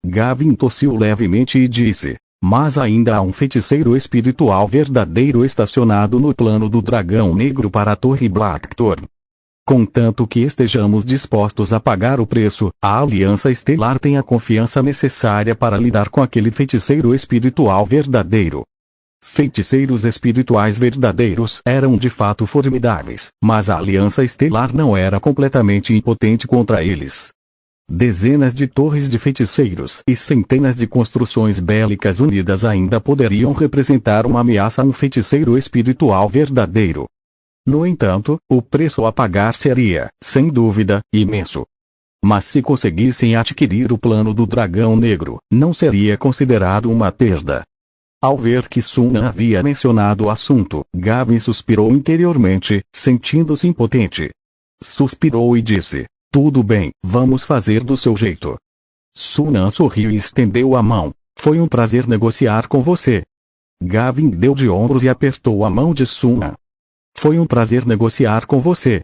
Gavin tossiu levemente e disse, mas ainda há um feiticeiro espiritual verdadeiro estacionado no plano do Dragão Negro para a Torre Blackthorn. Contanto que estejamos dispostos a pagar o preço, a Aliança Estelar tem a confiança necessária para lidar com aquele feiticeiro espiritual verdadeiro. Feiticeiros espirituais verdadeiros eram de fato formidáveis, mas a Aliança Estelar não era completamente impotente contra eles. Dezenas de torres de feiticeiros e centenas de construções bélicas unidas ainda poderiam representar uma ameaça a um feiticeiro espiritual verdadeiro. No entanto, o preço a pagar seria, sem dúvida, imenso. Mas se conseguissem adquirir o plano do Dragão Negro, não seria considerado uma perda. Ao ver que Sunan havia mencionado o assunto, Gavin suspirou interiormente, sentindo-se impotente. Suspirou e disse, tudo bem, vamos fazer do seu jeito. Sunan sorriu e estendeu a mão. Foi um prazer negociar com você. Gavin deu de ombros e apertou a mão de Sunan. Foi um prazer negociar com você.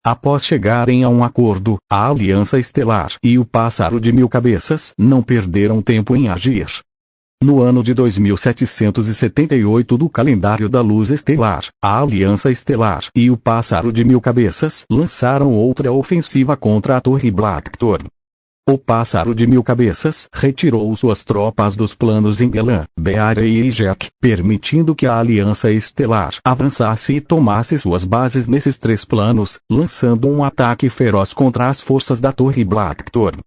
Após chegarem a um acordo, a Aliança Estelar e o Pássaro de 1000 cabeças não perderam tempo em agir. No ano de 2778 do calendário da Luz Estelar, a Aliança Estelar e o Pássaro de 1000 cabeças lançaram outra ofensiva contra a Torre Blackthorn. O pássaro de 1000 cabeças retirou suas tropas dos planos em Belan, Beara e Ijek, permitindo que a Aliança Estelar avançasse e tomasse suas bases nesses 3 planos, lançando um ataque feroz contra as forças da Torre Blackthorn.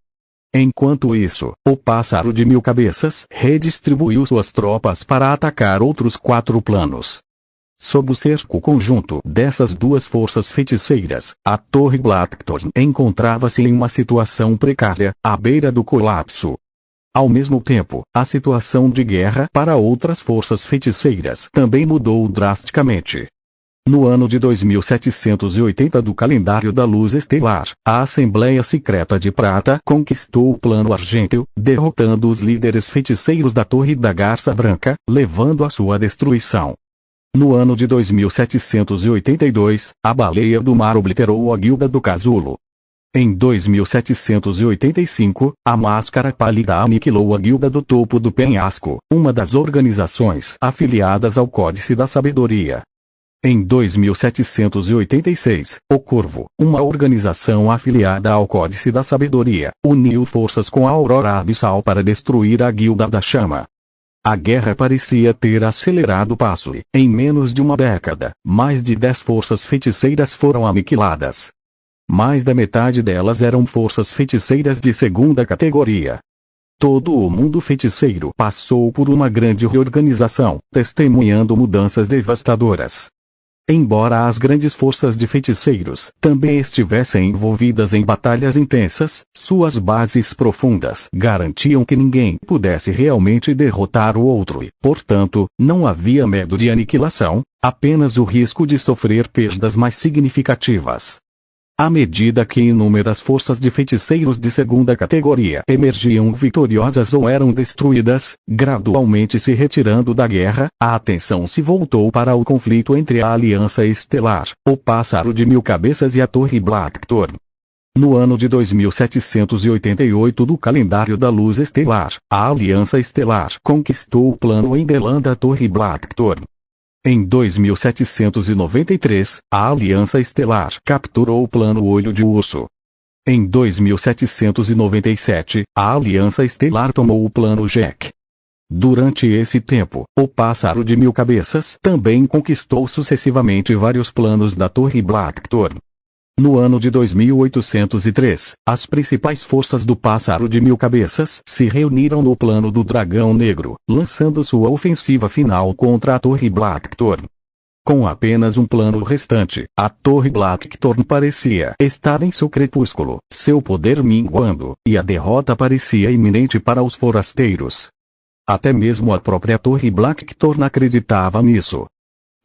Enquanto isso, o pássaro de 1000 cabeças redistribuiu suas tropas para atacar outros 4 planos. Sob o cerco conjunto dessas 2 forças feiticeiras, a Torre Blackthorn encontrava-se em uma situação precária, à beira do colapso. Ao mesmo tempo, a situação de guerra para outras forças feiticeiras também mudou drasticamente. No ano de 2780 do calendário da Luz Estelar, a Assembleia Secreta de Prata conquistou o plano Argênteo, derrotando os líderes feiticeiros da Torre da Garça Branca, levando à sua destruição. No ano de 2782, a Baleia do Mar obliterou a Guilda do Casulo. Em 2785, a Máscara Pálida aniquilou a Guilda do Topo do Penhasco, uma das organizações afiliadas ao Códice da Sabedoria. Em 2786, o Corvo, uma organização afiliada ao Códice da Sabedoria, uniu forças com a Aurora Abissal para destruir a Guilda da Chama. A guerra parecia ter acelerado o passo e, em menos de uma década, mais de 10 forças feiticeiras foram aniquiladas. Mais da metade delas eram forças feiticeiras de 2ª categoria. Todo o mundo feiticeiro passou por uma grande reorganização, testemunhando mudanças devastadoras. Embora as grandes forças de feiticeiros também estivessem envolvidas em batalhas intensas, suas bases profundas garantiam que ninguém pudesse realmente derrotar o outro e, portanto, não havia medo de aniquilação, apenas o risco de sofrer perdas mais significativas. À medida que inúmeras forças de feiticeiros de 2ª categoria emergiam vitoriosas ou eram destruídas, gradualmente se retirando da guerra, a atenção se voltou para o conflito entre a Aliança Estelar, o Pássaro de 1000 Cabeças e a Torre Blackthorn. No ano de 2788 do calendário da Luz Estelar, a Aliança Estelar conquistou o plano em Belan da Torre Blackthorn. Em 2793, a Aliança Estelar capturou o plano Olho de Urso. Em 2797, a Aliança Estelar tomou o plano Jack. Durante esse tempo, o Pássaro de 1000 Cabeças também conquistou sucessivamente vários planos da Torre Blackthorn. No ano de 2803, as principais forças do Pássaro de 1000 Cabeças se reuniram no plano do Dragão Negro, lançando sua ofensiva final contra a Torre Blackthorn. Com apenas um plano restante, a Torre Blackthorn parecia estar em seu crepúsculo, seu poder minguando, e a derrota parecia iminente para os forasteiros. Até mesmo a própria Torre Blackthorn acreditava nisso.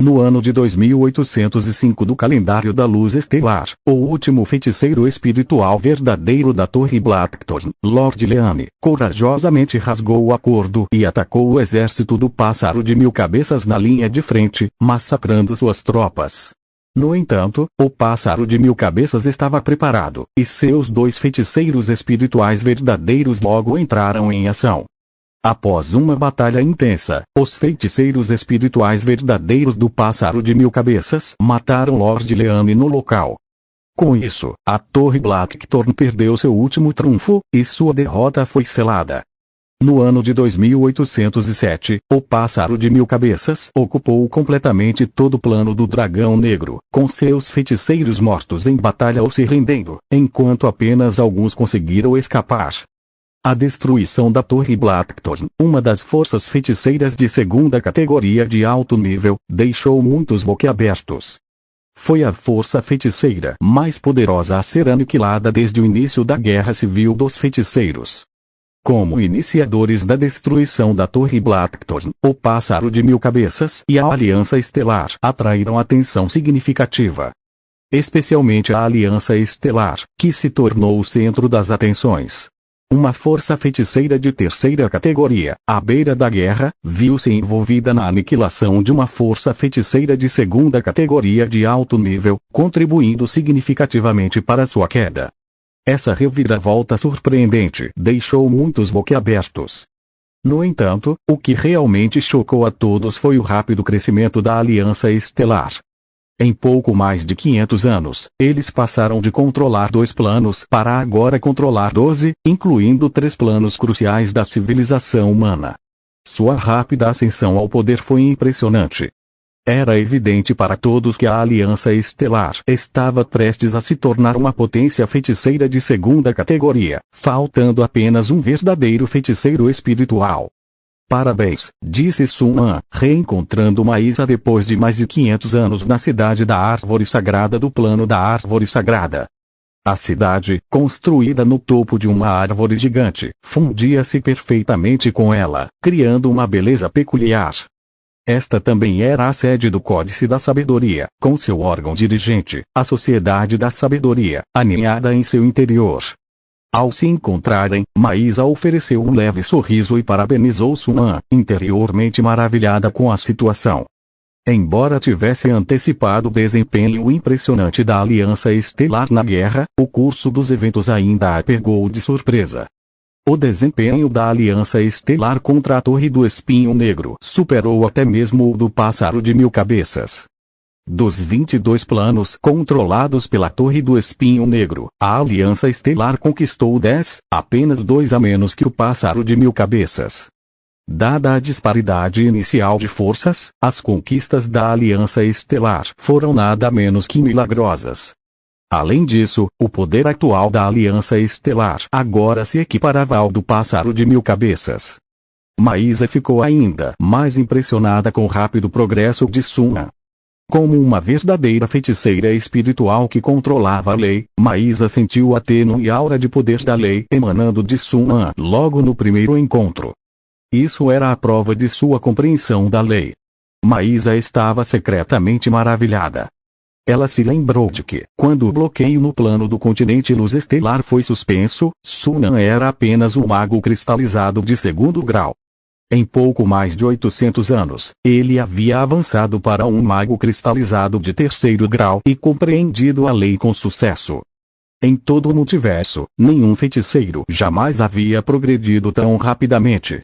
No ano de 2805 do calendário da Luz Estelar, o último feiticeiro espiritual verdadeiro da Torre Blackthorn, Lord Leane, corajosamente rasgou o acordo e atacou o exército do Pássaro de 1000 Cabeças na linha de frente, massacrando suas tropas. No entanto, o Pássaro de 1000 Cabeças estava preparado, e seus 2 feiticeiros espirituais verdadeiros logo entraram em ação. Após uma batalha intensa, os feiticeiros espirituais verdadeiros do Pássaro de 1000 Cabeças mataram Lord Leane no local. Com isso, a Torre Blackthorn perdeu seu último trunfo, e sua derrota foi selada. No ano de 2807, o Pássaro de 1000 Cabeças ocupou completamente todo o plano do Dragão Negro, com seus feiticeiros mortos em batalha ou se rendendo, enquanto apenas alguns conseguiram escapar. A destruição da Torre Blackthorn, uma das forças feiticeiras de 2ª categoria de alto nível, deixou muitos boquiabertos. Foi a força feiticeira mais poderosa a ser aniquilada desde o início da Guerra Civil dos Feiticeiros. Como iniciadores da destruição da Torre Blackthorn, o Pássaro de 1000 Cabeças e a Aliança Estelar atraíram atenção significativa. Especialmente a Aliança Estelar, que se tornou o centro das atenções. Uma força feiticeira de 3ª categoria, à beira da guerra, viu-se envolvida na aniquilação de uma força feiticeira de 2ª categoria de alto nível, contribuindo significativamente para sua queda. Essa reviravolta surpreendente deixou muitos boquiabertos. No entanto, o que realmente chocou a todos foi o rápido crescimento da Aliança Estelar. Em pouco mais de 500 anos, eles passaram de controlar 2 planos para agora controlar 12, incluindo 3 planos cruciais da civilização humana. Sua rápida ascensão ao poder foi impressionante. Era evidente para todos que a Aliança Estelar estava prestes a se tornar uma potência feiticeira de segunda categoria, faltando apenas um verdadeiro feiticeiro espiritual. Parabéns, disse Sun An, reencontrando Maísa depois de mais de 500 anos na cidade da Árvore Sagrada do plano da Árvore Sagrada. A cidade, construída no topo de uma árvore gigante, fundia-se perfeitamente com ela, criando uma beleza peculiar. Esta também era a sede do Códice da Sabedoria, com seu órgão dirigente, a Sociedade da Sabedoria, aninhada em seu interior. Ao se encontrarem, Maísa ofereceu um leve sorriso e parabenizou Sun An, interiormente maravilhada com a situação. Embora tivesse antecipado o desempenho impressionante da Aliança Estelar na guerra, o curso dos eventos ainda a pegou de surpresa. O desempenho da Aliança Estelar contra a Torre do Espinho Negro superou até mesmo o do Pássaro de 1000 Cabeças. Dos 22 planos controlados pela Torre do Espinho Negro, a Aliança Estelar conquistou 10, apenas 2 a menos que o Pássaro de 1000 Cabeças. Dada a disparidade inicial de forças, as conquistas da Aliança Estelar foram nada menos que milagrosas. Além disso, o poder atual da Aliança Estelar agora se equiparava ao do Pássaro de 1000 Cabeças. Maísa ficou ainda mais impressionada com o rápido progresso de Sun An. Como uma verdadeira feiticeira espiritual que controlava a lei, Maísa sentiu a tênue aura de poder da lei emanando de Sun An logo no primeiro encontro. Isso era a prova de sua compreensão da lei. Maísa estava secretamente maravilhada. Ela se lembrou de que, quando o bloqueio no plano do continente Luz Estelar foi suspenso, Sun An era apenas um mago cristalizado de 2º grau. Em pouco mais de 800 anos, ele havia avançado para um mago cristalizado de 3º grau e compreendido a lei com sucesso. Em todo o multiverso, nenhum feiticeiro jamais havia progredido tão rapidamente.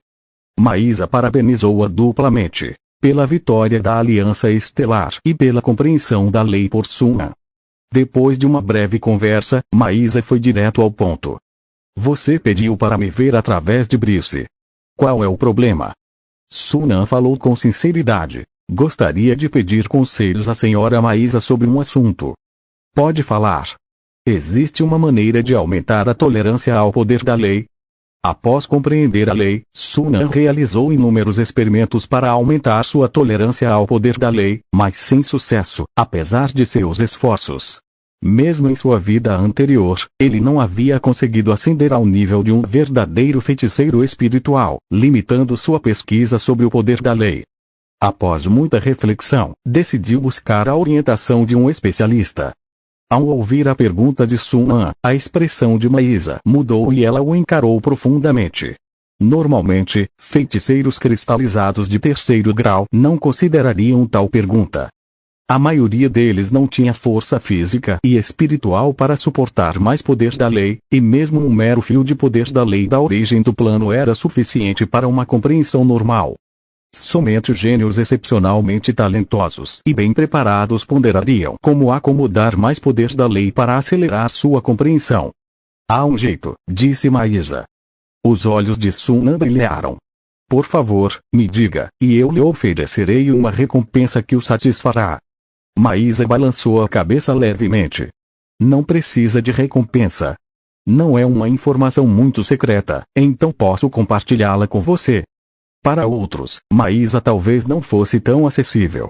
Maísa parabenizou-a duplamente, pela vitória da Aliança Estelar e pela compreensão da lei por Sun An. Depois de uma breve conversa, Maísa foi direto ao ponto. Você pediu para me ver através de Brice. Qual é o problema? Sun An falou com sinceridade. Gostaria de pedir conselhos à senhora Maísa sobre um assunto. Pode falar. Existe uma maneira de aumentar a tolerância ao poder da lei? Após compreender a lei, Sun An realizou inúmeros experimentos para aumentar sua tolerância ao poder da lei, mas sem sucesso, apesar de seus esforços. Mesmo em sua vida anterior, ele não havia conseguido ascender ao nível de um verdadeiro feiticeiro espiritual, limitando sua pesquisa sobre o poder da lei. Após muita reflexão, decidiu buscar a orientação de um especialista. Ao ouvir a pergunta de Sun An, a expressão de Maísa mudou e ela o encarou profundamente. Normalmente, feiticeiros cristalizados de 3º grau não considerariam tal pergunta. A maioria deles não tinha força física e espiritual para suportar mais poder da lei, e mesmo um mero fio de poder da lei da origem do plano era suficiente para uma compreensão normal. Somente gênios excepcionalmente talentosos e bem preparados ponderariam como acomodar mais poder da lei para acelerar sua compreensão. Há um jeito, disse Maísa. Os olhos de Sun An brilharam. Por favor, me diga, e eu lhe oferecerei uma recompensa que o satisfará. Maísa balançou a cabeça levemente. Não precisa de recompensa. Não é uma informação muito secreta, então posso compartilhá-la com você. Para outros, Maísa talvez não fosse tão acessível.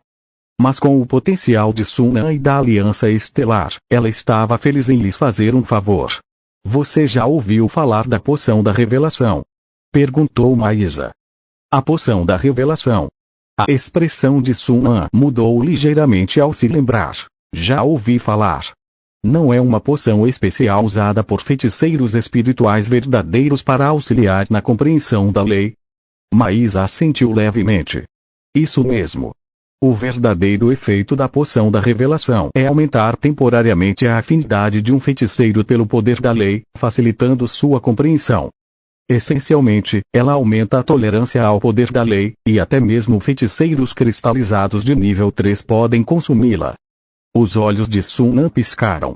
Mas com o potencial de Sun An e da Aliança Estelar, ela estava feliz em lhes fazer um favor. Você já ouviu falar da Poção da Revelação? Perguntou Maísa. A Poção da Revelação. A expressão de Sun An mudou ligeiramente ao se lembrar. Já ouvi falar. Não é uma poção especial usada por feiticeiros espirituais verdadeiros para auxiliar na compreensão da lei? Maísa assentiu levemente. Isso mesmo. O verdadeiro efeito da Poção da Revelação é aumentar temporariamente a afinidade de um feiticeiro pelo poder da lei, facilitando sua compreensão. Essencialmente, ela aumenta a tolerância ao poder da lei, e até mesmo feiticeiros cristalizados de nível 3 podem consumi-la. Os olhos de Sunan piscaram.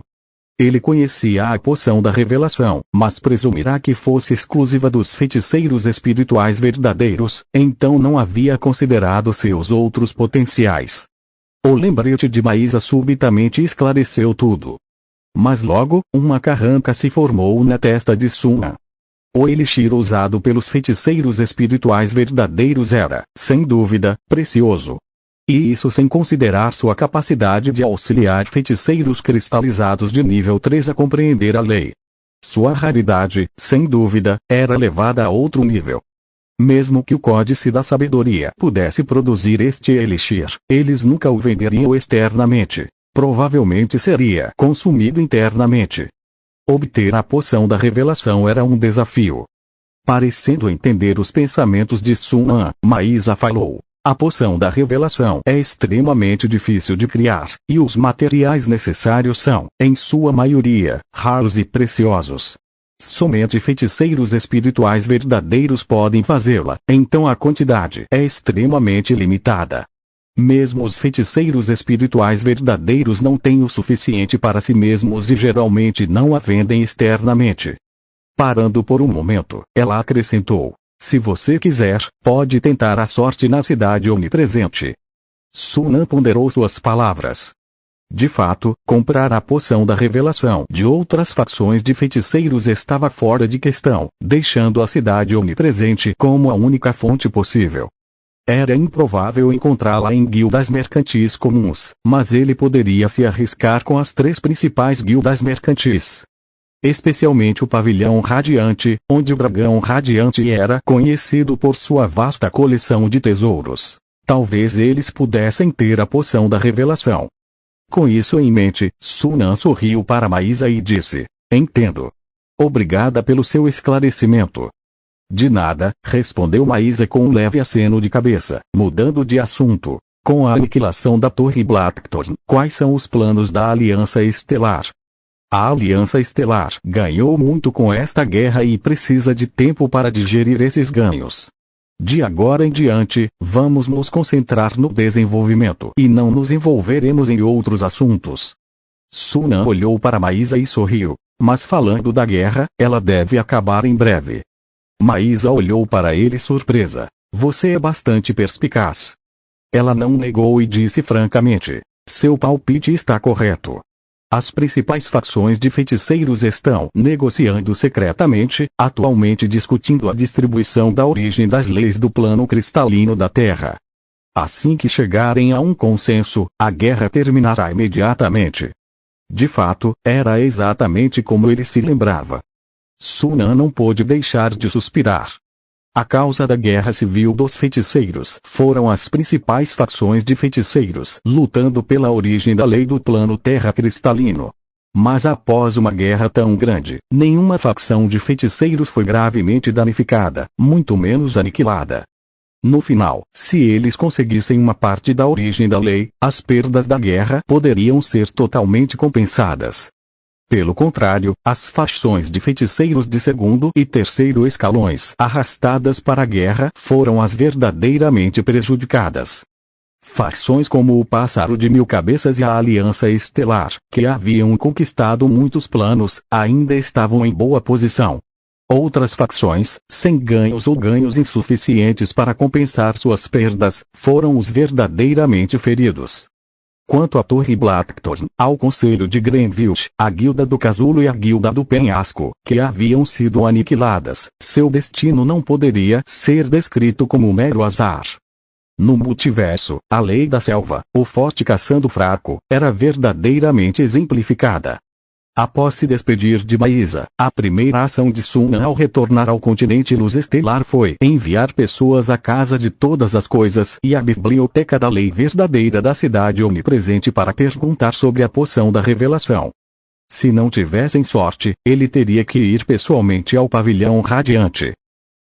Ele conhecia a poção da revelação, mas presumirá que fosse exclusiva dos feiticeiros espirituais verdadeiros, então não havia considerado seus outros potenciais. O lembrete de Maísa subitamente esclareceu tudo. Mas logo, uma carranca se formou na testa de Sunan. O elixir usado pelos feiticeiros espirituais verdadeiros era, sem dúvida, precioso. E isso sem considerar sua capacidade de auxiliar feiticeiros cristalizados de nível 3 a compreender a lei. Sua raridade, sem dúvida, era levada a outro nível. Mesmo que o Códice da Sabedoria pudesse produzir este elixir, eles nunca o venderiam externamente. Provavelmente seria consumido internamente. Obter a poção da revelação era um desafio. Parecendo entender os pensamentos de Sunan, Maísa falou. A poção da revelação é extremamente difícil de criar, e os materiais necessários são, em sua maioria, raros e preciosos. Somente feiticeiros espirituais verdadeiros podem fazê-la, então a quantidade é extremamente limitada. Mesmo os feiticeiros espirituais verdadeiros não têm o suficiente para si mesmos e geralmente não a vendem externamente. Parando por um momento, ela acrescentou. Se você quiser, pode tentar a sorte na cidade onipresente. Sunan ponderou suas palavras. De fato, comprar a poção da revelação de outras facções de feiticeiros estava fora de questão, deixando a cidade onipresente como a única fonte possível. Era improvável encontrá-la em guildas mercantis comuns, mas ele poderia se arriscar com as 3 principais guildas mercantis. Especialmente o Pavilhão Radiante, onde o Dragão Radiante era conhecido por sua vasta coleção de tesouros. Talvez eles pudessem ter a poção da revelação. Com isso em mente, Sunan sorriu para Maísa e disse, entendo. Obrigada pelo seu esclarecimento. De nada, respondeu Maísa com um leve aceno de cabeça, mudando de assunto. Com a aniquilação da Torre Blackthorn, quais são os planos da Aliança Estelar? A Aliança Estelar ganhou muito com esta guerra e precisa de tempo para digerir esses ganhos. De agora em diante, vamos nos concentrar no desenvolvimento e não nos envolveremos em outros assuntos. Sunan olhou para Maísa e sorriu, mas falando da guerra, ela deve acabar em breve. Maísa olhou para ele surpresa. Você é bastante perspicaz. Ela não negou e disse francamente, seu palpite está correto. As principais facções de feiticeiros estão negociando secretamente, atualmente discutindo a distribuição da origem das leis do plano cristalino da Terra. Assim que chegarem a um consenso, a guerra terminará imediatamente. De fato, era exatamente como ele se lembrava. Sunan não pôde deixar de suspirar. A causa da guerra civil dos feiticeiros foram as principais facções de feiticeiros lutando pela origem da lei do plano terra cristalino. Mas após uma guerra tão grande, nenhuma facção de feiticeiros foi gravemente danificada, muito menos aniquilada. No final, se eles conseguissem uma parte da origem da lei, as perdas da guerra poderiam ser totalmente compensadas. Pelo contrário, as facções de feiticeiros de segundo e terceiro escalões arrastadas para a guerra foram as verdadeiramente prejudicadas. Facções como o Pássaro de Mil Cabeças e a Aliança Estelar, que haviam conquistado muitos planos, ainda estavam em boa posição. Outras facções, sem ganhos ou ganhos insuficientes para compensar suas perdas, foram os verdadeiramente feridos. Quanto à Torre Blackthorn, ao Conselho de Grenville, a Guilda do Casulo e a Guilda do Penhasco, que haviam sido aniquiladas, seu destino não poderia ser descrito como mero azar. No multiverso, a lei da selva, o forte caçando o fraco, era verdadeiramente exemplificada. Após se despedir de Maísa, a primeira ação de Sunan ao retornar ao continente Luz Estelar foi enviar pessoas à Casa de Todas as Coisas e à Biblioteca da Lei Verdadeira da Cidade Onipresente para perguntar sobre a poção da revelação. Se não tivessem sorte, ele teria que ir pessoalmente ao Pavilhão Radiante.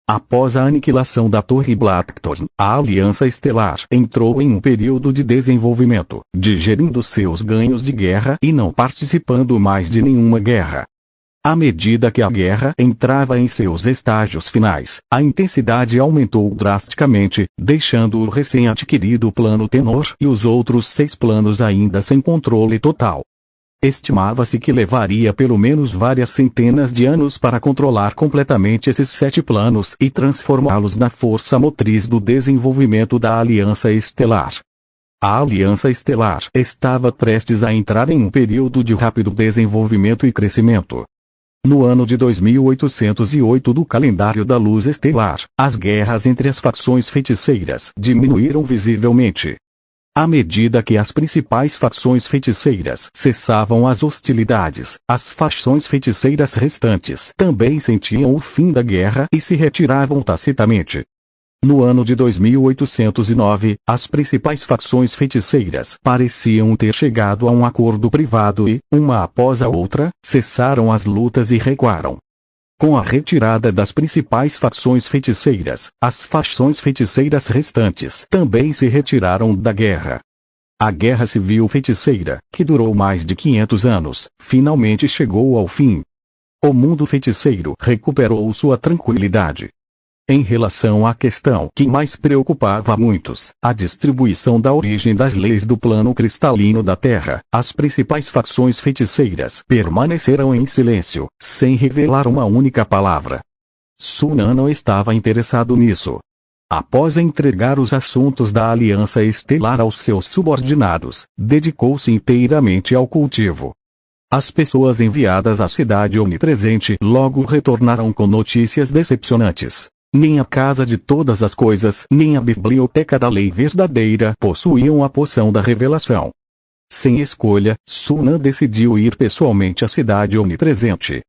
Após a aniquilação da Torre Blackthorn, a Aliança Estelar entrou em um período de desenvolvimento, digerindo seus ganhos de guerra e não participando mais de nenhuma guerra. À medida que a guerra entrava em seus estágios finais, a intensidade aumentou drasticamente, deixando o recém-adquirido plano Tenor e os outros 6 planos ainda sem controle total. Estimava-se que levaria pelo menos várias centenas de anos para controlar completamente esses 7 planos e transformá-los na força motriz do desenvolvimento da Aliança Estelar. A Aliança Estelar estava prestes a entrar em um período de rápido desenvolvimento e crescimento. No ano de 2808 do calendário da luz estelar, as guerras entre as facções feiticeiras diminuíram visivelmente. À medida que as principais facções feiticeiras cessavam as hostilidades, as facções feiticeiras restantes também sentiam o fim da guerra e se retiravam tacitamente. No ano de 2809, as principais facções feiticeiras pareciam ter chegado a um acordo privado e, uma após a outra, cessaram as lutas e recuaram. Com a retirada das principais facções feiticeiras, as facções feiticeiras restantes também se retiraram da guerra. A Guerra Civil Feiticeira, que durou mais de 500 anos, finalmente chegou ao fim. O mundo feiticeiro recuperou sua tranquilidade. Em relação à questão que mais preocupava a muitos, a distribuição da origem das leis do plano cristalino da Terra, as principais facções feiticeiras permaneceram em silêncio, sem revelar uma única palavra. Sunan não estava interessado nisso. Após entregar os assuntos da Aliança Estelar aos seus subordinados, dedicou-se inteiramente ao cultivo. As pessoas enviadas à cidade onipresente logo retornaram com notícias decepcionantes. Nem a Casa de Todas as Coisas, nem a Biblioteca da Lei Verdadeira possuíam a poção da revelação. Sem escolha, Sunan decidiu ir pessoalmente à cidade onipresente.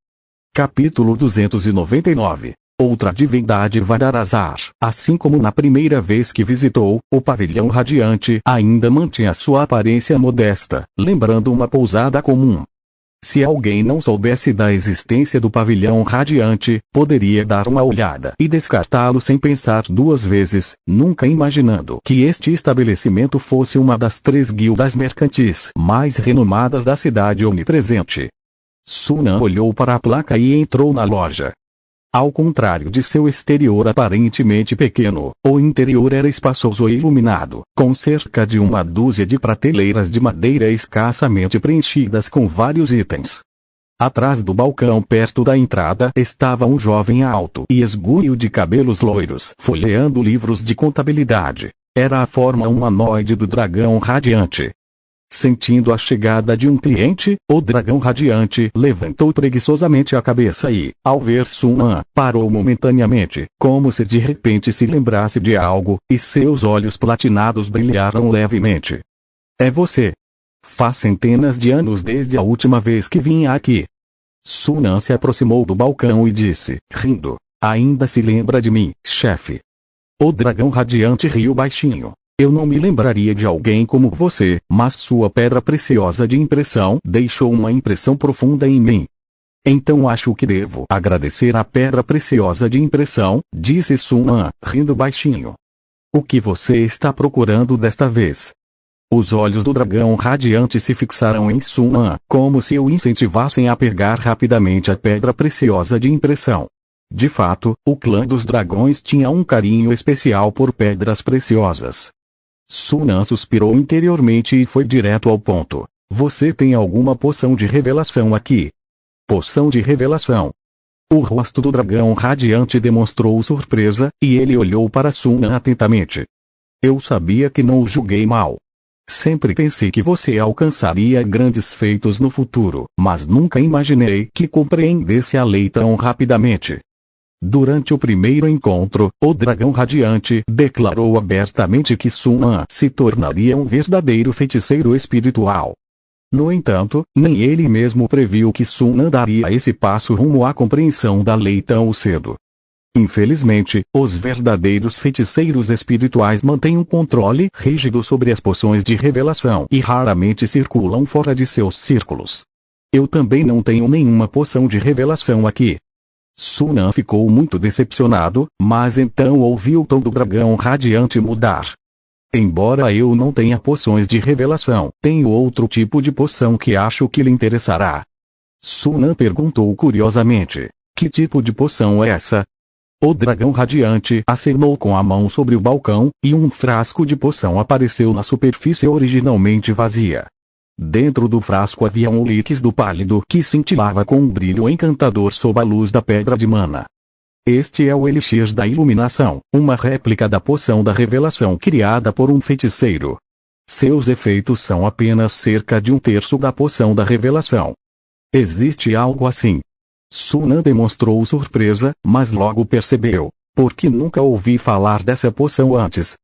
Capítulo 299. Outra divindade Vadarazar. Assim como na primeira vez que visitou, o pavilhão radiante ainda mantinha sua aparência modesta, lembrando uma pousada comum. Se alguém não soubesse da existência do pavilhão radiante, poderia dar uma olhada e descartá-lo sem pensar 2 vezes, nunca imaginando que este estabelecimento fosse uma das 3 guildas mercantis mais renomadas da cidade onipresente. Sunan olhou para a placa e entrou na loja. Ao contrário de seu exterior aparentemente pequeno, o interior era espaçoso e iluminado, com cerca de uma dúzia de prateleiras de madeira escassamente preenchidas com vários itens. Atrás do balcão perto da entrada estava um jovem alto e esguio de cabelos loiros folheando livros de contabilidade. Era a forma humanoide do dragão radiante. Sentindo a chegada de um cliente, o dragão radiante levantou preguiçosamente a cabeça e, ao ver Sunan, parou momentaneamente, como se de repente se lembrasse de algo, e seus olhos platinados brilharam levemente. É você. Faz centenas de anos desde a última vez que vim aqui. Sunan se aproximou do balcão e disse, rindo, ainda se lembra de mim, chefe? O dragão radiante riu baixinho. Eu não me lembraria de alguém como você, mas sua pedra preciosa de impressão deixou uma impressão profunda em mim. Então acho que devo agradecer a pedra preciosa de impressão, disse Sunan, rindo baixinho. O que você está procurando desta vez? Os olhos do dragão radiante se fixaram em Sunan, como se o incentivassem a pegar rapidamente a pedra preciosa de impressão. De fato, o clã dos dragões tinha um carinho especial por pedras preciosas. Sunan suspirou interiormente e foi direto ao ponto. Você tem alguma poção de revelação aqui? Poção de revelação. O rosto do dragão radiante demonstrou surpresa, e ele olhou para Sunan atentamente. Eu sabia que não o julguei mal. Sempre pensei que você alcançaria grandes feitos no futuro, mas nunca imaginei que compreendesse a lei tão rapidamente. Durante o primeiro encontro, o dragão radiante declarou abertamente que Sunan se tornaria um verdadeiro feiticeiro espiritual. No entanto, nem ele mesmo previu que Sunan daria esse passo rumo à compreensão da lei tão cedo. Infelizmente, os verdadeiros feiticeiros espirituais mantêm um controle rígido sobre as poções de revelação e raramente circulam fora de seus círculos. Eu também não tenho nenhuma poção de revelação aqui. Sunan ficou muito decepcionado, mas então ouviu o tom do dragão radiante mudar. Embora eu não tenha poções de revelação, tenho outro tipo de poção que acho que lhe interessará. Sunan perguntou curiosamente. Que tipo de poção é essa? O dragão radiante acenou com a mão sobre o balcão, e um frasco de poção apareceu na superfície originalmente vazia. Dentro do frasco havia um líquido pálido que cintilava com um brilho encantador sob a luz da pedra de mana. Este é o Elixir da Iluminação, uma réplica da poção da revelação criada por um feiticeiro. Seus efeitos são apenas cerca de 1/3 da poção da revelação. Existe algo assim? Sunan demonstrou surpresa, mas logo percebeu, porque nunca ouvi falar dessa poção antes.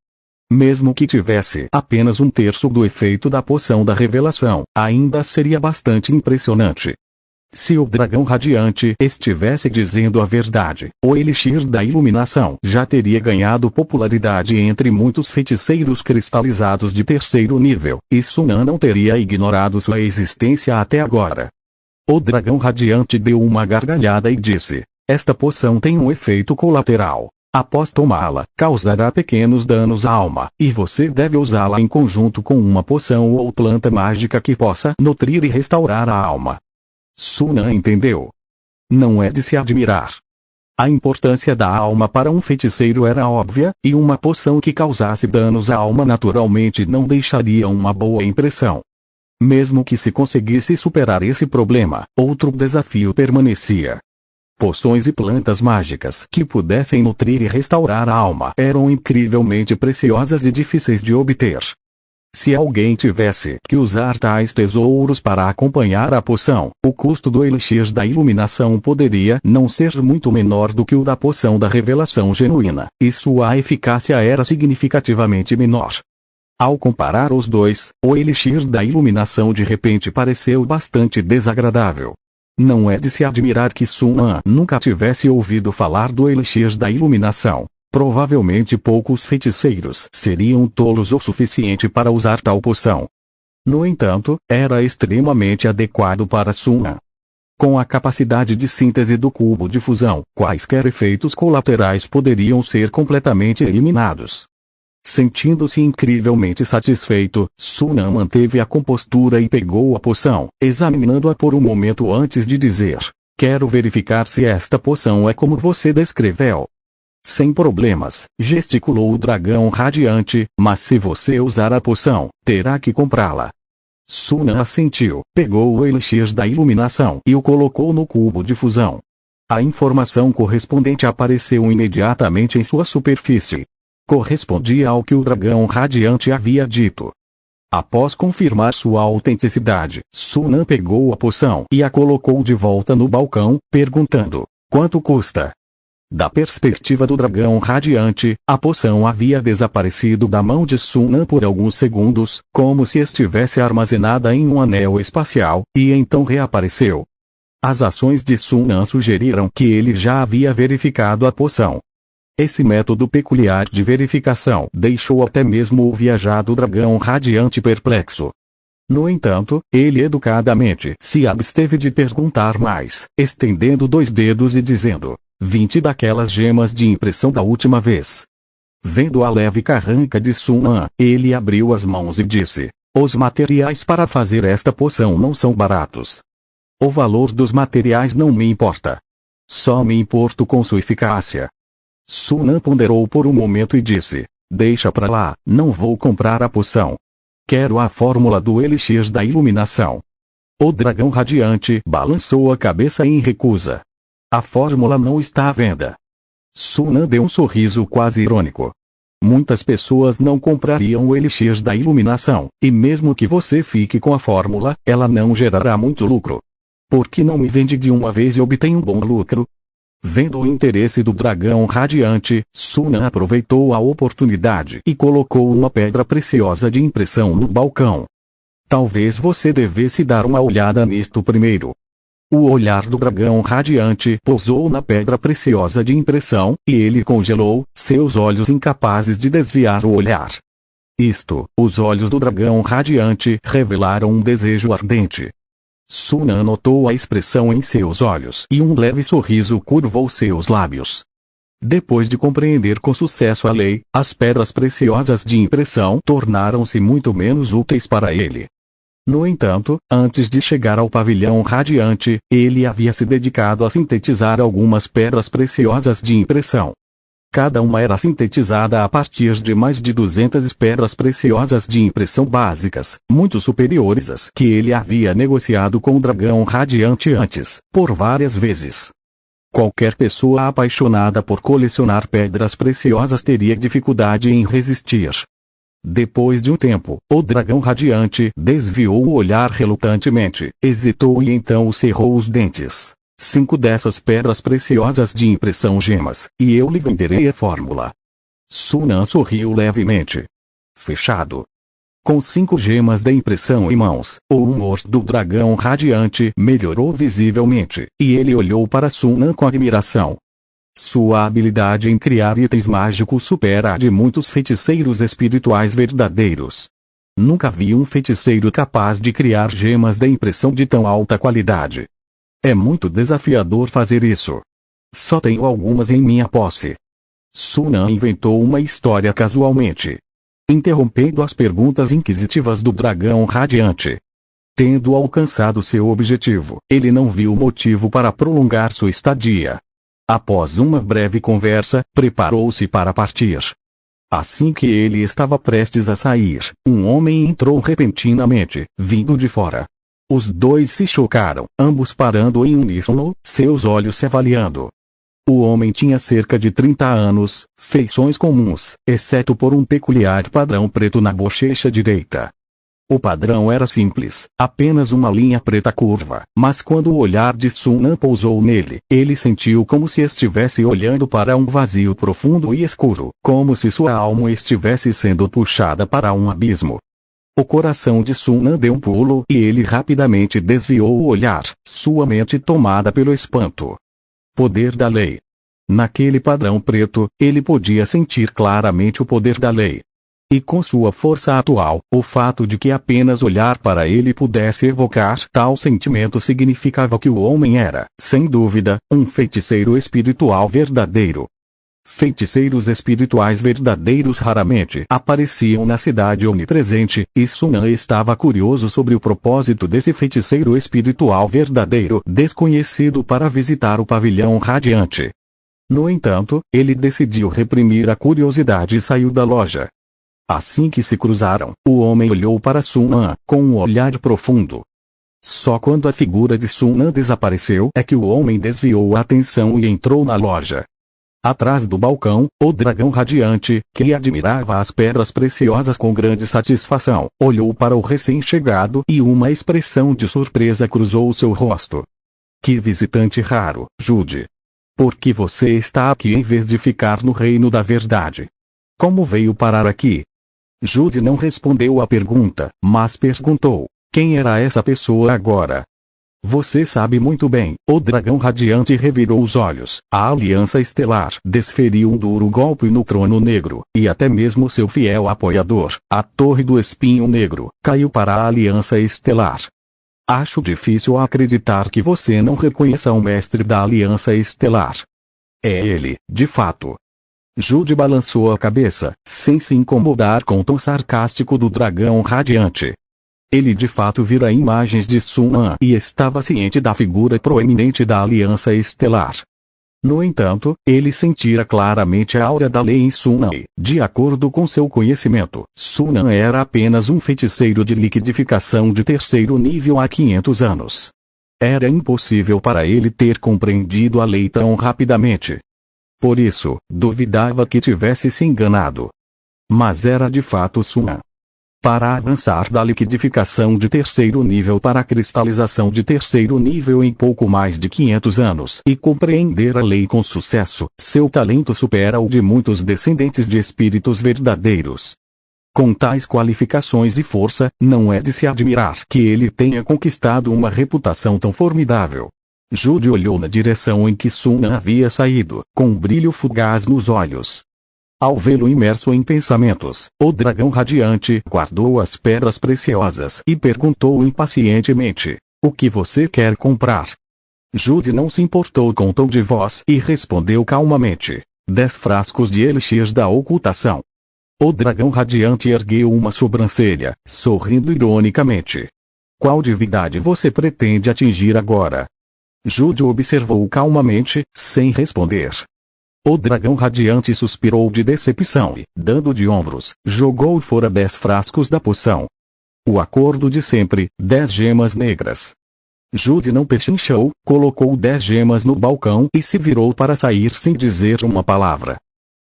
Mesmo que tivesse apenas 1/3 do efeito da poção da revelação, ainda seria bastante impressionante. Se o dragão radiante estivesse dizendo a verdade, o Elixir da Iluminação já teria ganhado popularidade entre muitos feiticeiros cristalizados de 3º nível, e Sunan não teria ignorado sua existência até agora. O dragão radiante deu uma gargalhada e disse: esta poção tem um efeito colateral. Após tomá-la, causará pequenos danos à alma, e você deve usá-la em conjunto com uma poção ou planta mágica que possa nutrir e restaurar a alma. Sunan entendeu. Não é de se admirar. A importância da alma para um feiticeiro era óbvia, e uma poção que causasse danos à alma naturalmente não deixaria uma boa impressão. Mesmo que se conseguisse superar esse problema, outro desafio permanecia. Poções e plantas mágicas que pudessem nutrir e restaurar a alma eram incrivelmente preciosas e difíceis de obter. Se alguém tivesse que usar tais tesouros para acompanhar a poção, o custo do Elixir da Iluminação poderia não ser muito menor do que o da poção da revelação genuína, e sua eficácia era significativamente menor. Ao comparar os dois, o Elixir da Iluminação de repente pareceu bastante desagradável. Não é de se admirar que Sunan nunca tivesse ouvido falar do Elixir da Iluminação. Provavelmente poucos feiticeiros seriam tolos o suficiente para usar tal poção. No entanto, era extremamente adequado para Sunan. Com a capacidade de síntese do cubo de fusão, quaisquer efeitos colaterais poderiam ser completamente eliminados. Sentindo-se incrivelmente satisfeito, Sunan manteve a compostura e pegou a poção, examinando-a por um momento antes de dizer: quero verificar se esta poção é como você descreveu. Sem problemas, gesticulou o dragão radiante, mas se você usar a poção, terá que comprá-la. Sunan assentiu, pegou o Elixir da Iluminação e o colocou no cubo de fusão. A informação correspondente apareceu imediatamente em sua superfície. Correspondia ao que o dragão radiante havia dito. Após confirmar sua autenticidade, Sunan pegou a poção e a colocou de volta no balcão, perguntando: quanto custa? Da perspectiva do dragão radiante, a poção havia desaparecido da mão de Sunan por alguns segundos, como se estivesse armazenada em um anel espacial, e então reapareceu. As ações de Sunan sugeriram que ele já havia verificado a poção. Esse método peculiar de verificação deixou até mesmo o viajado dragão radiante perplexo. No entanto, ele educadamente se absteve de perguntar mais, estendendo 2 dedos e dizendo: 20 daquelas gemas de impressão da última vez. Vendo a leve carranca de Sunan, ele abriu as mãos e disse: os materiais para fazer esta poção não são baratos. O valor dos materiais não me importa. Só me importo com sua eficácia. Sunan ponderou por um momento e disse: deixa pra lá, não vou comprar a poção. Quero a fórmula do Elixir da Iluminação. O dragão radiante balançou a cabeça em recusa. A fórmula não está à venda. Sunan deu um sorriso quase irônico. Muitas pessoas não comprariam o Elixir da Iluminação, e mesmo que você fique com a fórmula, ela não gerará muito lucro. Por que não me vende de uma vez e obtém um bom lucro? Vendo o interesse do dragão radiante, Sunan aproveitou a oportunidade e colocou uma pedra preciosa de impressão no balcão. Talvez você devesse dar uma olhada nisto primeiro. O olhar do dragão radiante pousou na pedra preciosa de impressão, e ele congelou, seus olhos incapazes de desviar o olhar. Os olhos do dragão radiante revelaram um desejo ardente. Sunan notou a expressão em seus olhos e um leve sorriso curvou seus lábios. Depois de compreender com sucesso a lei, as pedras preciosas de impressão tornaram-se muito menos úteis para ele. No entanto, antes de chegar ao pavilhão radiante, ele havia se dedicado a sintetizar algumas pedras preciosas de impressão. Cada uma era sintetizada a partir de mais de 200 pedras preciosas de impressão básicas, muito superiores às que ele havia negociado com o dragão radiante antes, por várias vezes. Qualquer pessoa apaixonada por colecionar pedras preciosas teria dificuldade em resistir. Depois de um tempo, o dragão radiante desviou o olhar relutantemente, hesitou e então cerrou os dentes. 5 dessas pedras preciosas de impressão gemas, e eu lhe venderei a fórmula. Sunan sorriu levemente. Fechado. Com 5 gemas da impressão em mãos, o humor do dragão radiante melhorou visivelmente, e ele olhou para Sunan com admiração. Sua habilidade em criar itens mágicos supera a de muitos feiticeiros espirituais verdadeiros. Nunca vi um feiticeiro capaz de criar gemas da impressão de tão alta qualidade. É muito desafiador fazer isso. Só tenho algumas em minha posse. Sunan inventou uma história casualmente, interrompendo as perguntas inquisitivas do dragão radiante. Tendo alcançado seu objetivo, ele não viu motivo para prolongar sua estadia. Após uma breve conversa, preparou-se para partir. Assim que ele estava prestes a sair, um homem entrou repentinamente, vindo de fora. Os dois se chocaram, ambos parando em uníssono, seus olhos se avaliando. O homem tinha cerca de 30 anos, feições comuns, exceto por um peculiar padrão preto na bochecha direita. O padrão era simples, apenas uma linha preta curva, mas quando o olhar de Sunan pousou nele, ele sentiu como se estivesse olhando para um vazio profundo e escuro, como se sua alma estivesse sendo puxada para um abismo. O coração de Sunan deu um pulo e ele rapidamente desviou o olhar, sua mente tomada pelo espanto. Poder da lei. Naquele padrão preto, ele podia sentir claramente o poder da lei. E com sua força atual, o fato de que apenas olhar para ele pudesse evocar tal sentimento significava que o homem era, sem dúvida, um feiticeiro espiritual verdadeiro. Feiticeiros espirituais verdadeiros raramente apareciam na cidade onipresente, e Sunan estava curioso sobre o propósito desse feiticeiro espiritual verdadeiro desconhecido para visitar o pavilhão radiante. No entanto, ele decidiu reprimir a curiosidade e saiu da loja. Assim que se cruzaram, o homem olhou para Sunan, com um olhar profundo. Só quando a figura de Sunan desapareceu é que o homem desviou a atenção e entrou na loja. Atrás do balcão, o dragão radiante, que admirava as pedras preciosas com grande satisfação, olhou para o recém-chegado e uma expressão de surpresa cruzou seu rosto. Que visitante raro, Jude. Por que você está aqui em vez de ficar no reino da verdade? Como veio parar aqui? Jude não respondeu à pergunta, mas perguntou: quem era essa pessoa agora? Você sabe muito bem. O dragão radiante revirou os olhos. A Aliança Estelar desferiu um duro golpe no Trono Negro, e até mesmo seu fiel apoiador, a Torre do Espinho Negro, caiu para a Aliança Estelar. Acho difícil acreditar que você não reconheça o mestre da Aliança Estelar. É ele, de fato. Jude balançou a cabeça, sem se incomodar com o tom sarcástico do dragão radiante. Ele de fato vira imagens de Sunan e estava ciente da figura proeminente da Aliança Estelar. No entanto, ele sentira claramente a aura da lei em Sunan e, de acordo com seu conhecimento, Sunan era apenas um feiticeiro de liquidificação de terceiro nível há 500 anos. Era impossível para ele ter compreendido a lei tão rapidamente. Por isso, duvidava que tivesse se enganado. Mas era de fato Sunan. Para avançar da liquidificação de terceiro nível para a cristalização de terceiro nível em pouco mais de 500 anos e compreender a lei com sucesso, seu talento supera o de muitos descendentes de espíritos verdadeiros. Com tais qualificações e força, não é de se admirar que ele tenha conquistado uma reputação tão formidável. Jude olhou na direção em que Sunan havia saído, com um brilho fugaz nos olhos. Ao vê-lo imerso em pensamentos, o dragão radiante guardou as pedras preciosas e perguntou impacientemente: o que você quer comprar? Jude não se importou com o tom de voz e respondeu calmamente: 10 frascos de elixir da ocultação. O dragão radiante ergueu uma sobrancelha, sorrindo ironicamente. Qual divindade você pretende atingir agora? Jude observou calmamente, sem responder. O dragão radiante suspirou de decepção e, dando de ombros, jogou fora 10 frascos da poção. O acordo de sempre, 10 gemas negras. Jude não pechinchou, colocou 10 gemas no balcão e se virou para sair sem dizer uma palavra.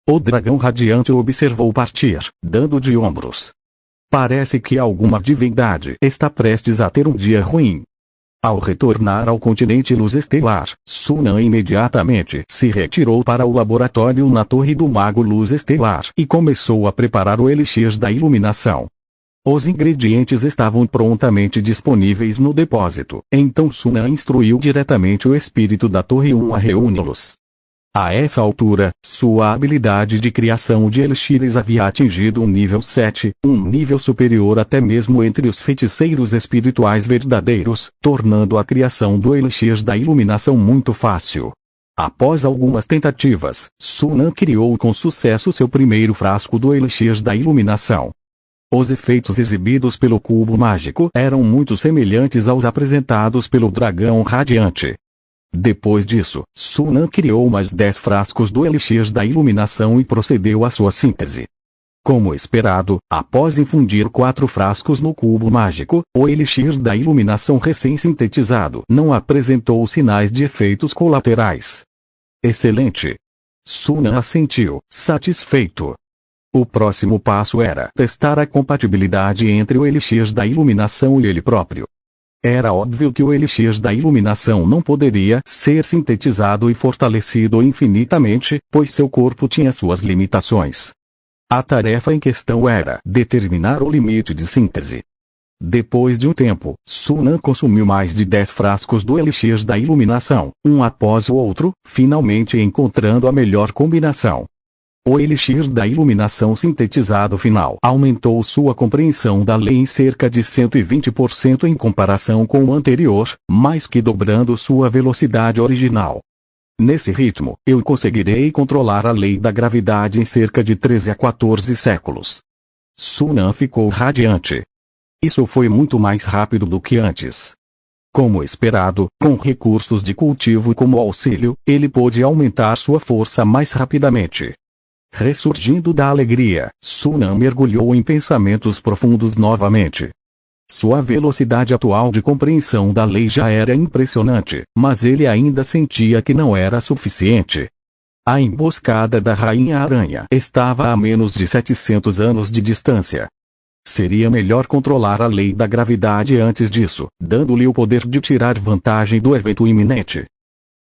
O dragão radiante o observou partir, dando de ombros. Parece que alguma divindade está prestes a ter um dia ruim. Ao retornar ao continente Luz Estelar, Sunan imediatamente se retirou para o laboratório na Torre do Mago Luz Estelar e começou a preparar o elixir da iluminação. Os ingredientes estavam prontamente disponíveis no depósito, então Sunan instruiu diretamente o espírito da Torre 1 a reuni-los. A essa altura, sua habilidade de criação de elixires havia atingido um nível 7, um nível superior até mesmo entre os feiticeiros espirituais verdadeiros, tornando a criação do elixir da iluminação muito fácil. Após algumas tentativas, Sunan criou com sucesso seu primeiro frasco do elixir da iluminação. Os efeitos exibidos pelo cubo mágico eram muito semelhantes aos apresentados pelo dragão radiante. Depois disso, Sunan criou mais 10 frascos do elixir da iluminação e procedeu à sua síntese. Como esperado, após infundir 4 frascos no cubo mágico, o elixir da iluminação recém-sintetizado não apresentou sinais de efeitos colaterais. Excelente! Sunan assentiu, satisfeito. O próximo passo era testar a compatibilidade entre o elixir da iluminação e ele próprio. Era óbvio que o elixir da iluminação não poderia ser sintetizado e fortalecido infinitamente, pois seu corpo tinha suas limitações. A tarefa em questão era determinar o limite de síntese. Depois de um tempo, Sunan consumiu mais de 10 frascos do elixir da iluminação, um após o outro, finalmente encontrando a melhor combinação. O elixir da iluminação sintetizado final aumentou sua compreensão da lei em cerca de 120% em comparação com o anterior, mais que dobrando sua velocidade original. Nesse ritmo, eu conseguirei controlar a lei da gravidade em cerca de 13 a 14 séculos. Sunan ficou radiante. Isso foi muito mais rápido do que antes. Como esperado, com recursos de cultivo como auxílio, ele pôde aumentar sua força mais rapidamente. Ressurgindo da alegria, Sunan mergulhou em pensamentos profundos novamente. Sua velocidade atual de compreensão da lei já era impressionante, mas ele ainda sentia que não era suficiente. A emboscada da Rainha Aranha estava a menos de 700 anos de distância. Seria melhor controlar a lei da gravidade antes disso, dando-lhe o poder de tirar vantagem do evento iminente.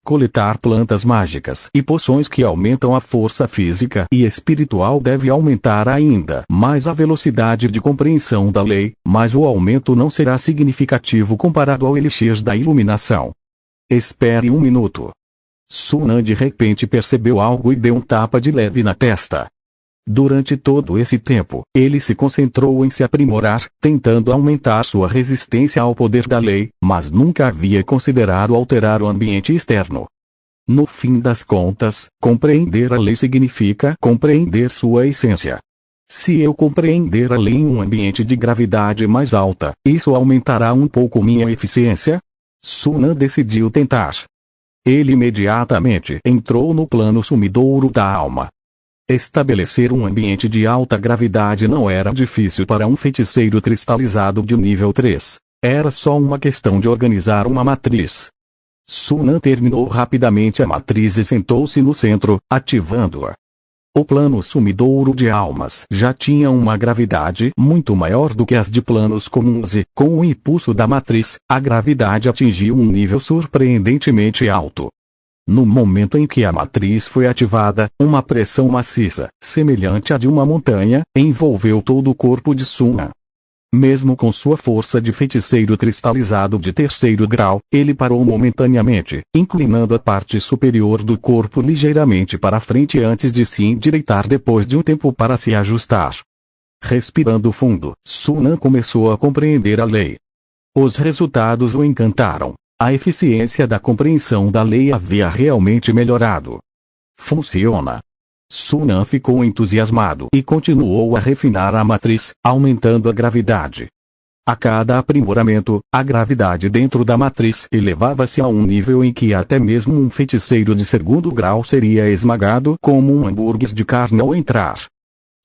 Coletar plantas mágicas e poções que aumentam a força física e espiritual deve aumentar ainda mais a velocidade de compreensão da lei, mas o aumento não será significativo comparado ao elixir da iluminação. Espere um minuto. Sunan de repente percebeu algo e deu um tapa de leve na testa. Durante todo esse tempo, ele se concentrou em se aprimorar, tentando aumentar sua resistência ao poder da lei, mas nunca havia considerado alterar o ambiente externo. No fim das contas, compreender a lei significa compreender sua essência. Se eu compreender a lei em um ambiente de gravidade mais alta, isso aumentará um pouco minha eficiência? Sunan decidiu tentar. Ele imediatamente entrou no plano sumidouro da alma. Estabelecer um ambiente de alta gravidade não era difícil para um feiticeiro cristalizado de nível 3. Era só uma questão de organizar uma matriz. Sunan terminou rapidamente a matriz e sentou-se no centro, ativando-a. O plano sumidouro de almas já tinha uma gravidade muito maior do que as de planos comuns e, com o impulso da matriz, a gravidade atingiu um nível surpreendentemente alto. No momento em que a matriz foi ativada, uma pressão maciça, semelhante à de uma montanha, envolveu todo o corpo de Sunan. Mesmo com sua força de feiticeiro cristalizado de 3º grau, ele parou momentaneamente, inclinando a parte superior do corpo ligeiramente para frente antes de se endireitar depois de um tempo para se ajustar. Respirando fundo, Sunan começou a compreender a lei. Os resultados o encantaram. A eficiência da compreensão da lei havia realmente melhorado. Funciona. Sunan ficou entusiasmado e continuou a refinar a matriz, aumentando a gravidade. A cada aprimoramento, a gravidade dentro da matriz elevava-se a um nível em que até mesmo um feiticeiro de segundo grau seria esmagado como um hambúrguer de carne ao entrar.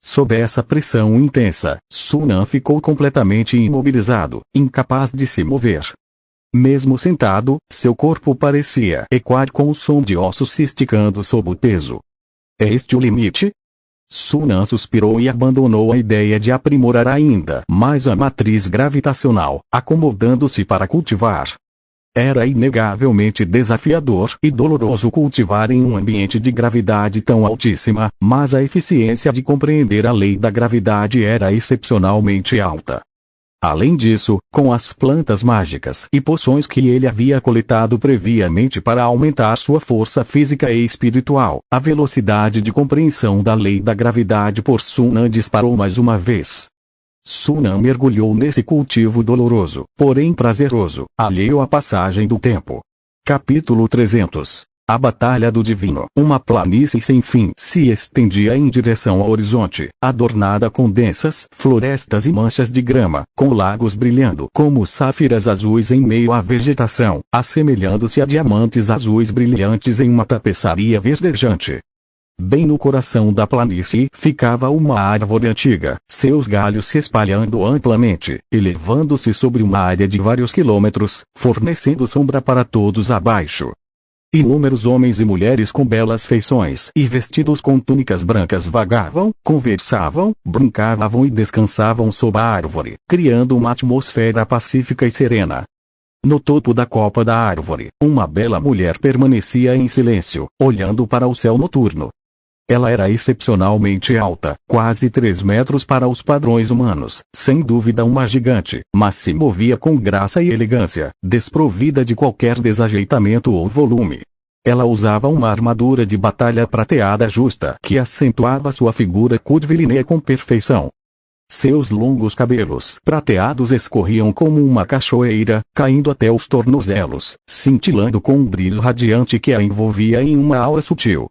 Sob essa pressão intensa, Sunan ficou completamente imobilizado, incapaz de se mover. Mesmo sentado, seu corpo parecia ecoar com o som de ossos se esticando sob o peso. É este o limite? Sunan suspirou e abandonou a ideia de aprimorar ainda mais a matriz gravitacional, acomodando-se para cultivar. Era inegavelmente desafiador e doloroso cultivar em um ambiente de gravidade tão altíssima, mas a eficiência de compreender a lei da gravidade era excepcionalmente alta. Além disso, com as plantas mágicas e poções que ele havia coletado previamente para aumentar sua força física e espiritual, a velocidade de compreensão da lei da gravidade por Sunan disparou mais uma vez. Sunan mergulhou nesse cultivo doloroso, porém prazeroso, alheio à passagem do tempo. Capítulo 300. A Batalha do Divino. Uma planície sem fim se estendia em direção ao horizonte, adornada com densas florestas e manchas de grama, com lagos brilhando como sáfiras azuis em meio à vegetação, assemelhando-se a diamantes azuis brilhantes em uma tapeçaria verdejante. Bem no coração da planície ficava uma árvore antiga, seus galhos se espalhando amplamente, elevando-se sobre uma área de vários quilômetros, fornecendo sombra para todos abaixo. Inúmeros homens e mulheres com belas feições e vestidos com túnicas brancas vagavam, conversavam, brincavam e descansavam sob a árvore, criando uma atmosfera pacífica e serena. No topo da copa da árvore, uma bela mulher permanecia em silêncio, olhando para o céu noturno. Ela era excepcionalmente alta, quase 3 metros para os padrões humanos, sem dúvida uma gigante, mas se movia com graça e elegância, desprovida de qualquer desajeitamento ou volume. Ela usava uma armadura de batalha prateada justa que acentuava sua figura curvilínea com perfeição. Seus longos cabelos prateados escorriam como uma cachoeira, caindo até os tornozelos, cintilando com um brilho radiante que a envolvia em uma aura sutil.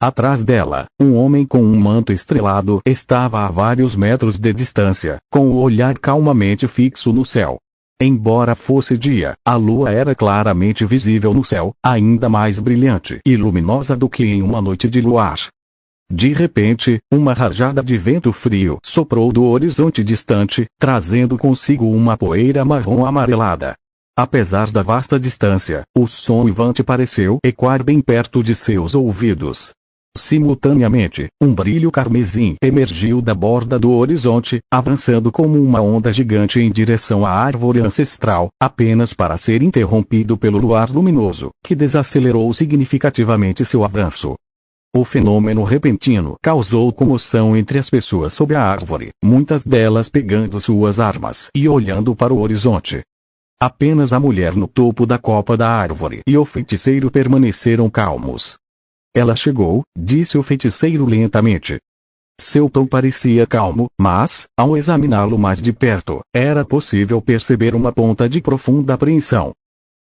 Atrás dela, um homem com um manto estrelado estava a vários metros de distância, com o olhar calmamente fixo no céu. Embora fosse dia, a lua era claramente visível no céu, ainda mais brilhante e luminosa do que em uma noite de luar. De repente, uma rajada de vento frio soprou do horizonte distante, trazendo consigo uma poeira marrom amarelada. Apesar da vasta distância, o som uivante pareceu ecoar bem perto de seus ouvidos. Simultaneamente, um brilho carmesim emergiu da borda do horizonte, avançando como uma onda gigante em direção à árvore ancestral, apenas para ser interrompido pelo luar luminoso, que desacelerou significativamente seu avanço. O fenômeno repentino causou comoção entre as pessoas sob a árvore, muitas delas pegando suas armas e olhando para o horizonte. Apenas a mulher no topo da copa da árvore e o feiticeiro permaneceram calmos. Ela chegou, disse o feiticeiro lentamente. Seu tom parecia calmo, mas, ao examiná-lo mais de perto, era possível perceber uma ponta de profunda apreensão.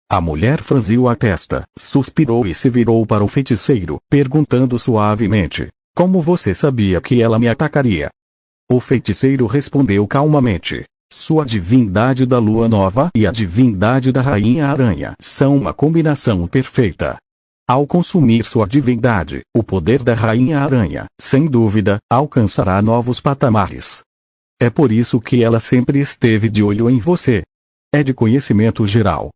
A mulher franziu a testa, suspirou e se virou para o feiticeiro, perguntando suavemente: "Como você sabia que ela me atacaria?" O feiticeiro respondeu calmamente: "Sua divindade da lua nova e a divindade da rainha aranha são uma combinação perfeita. Ao consumir sua divindade, o poder da rainha aranha, sem dúvida, alcançará novos patamares. É por isso que ela sempre esteve de olho em você. É de conhecimento geral.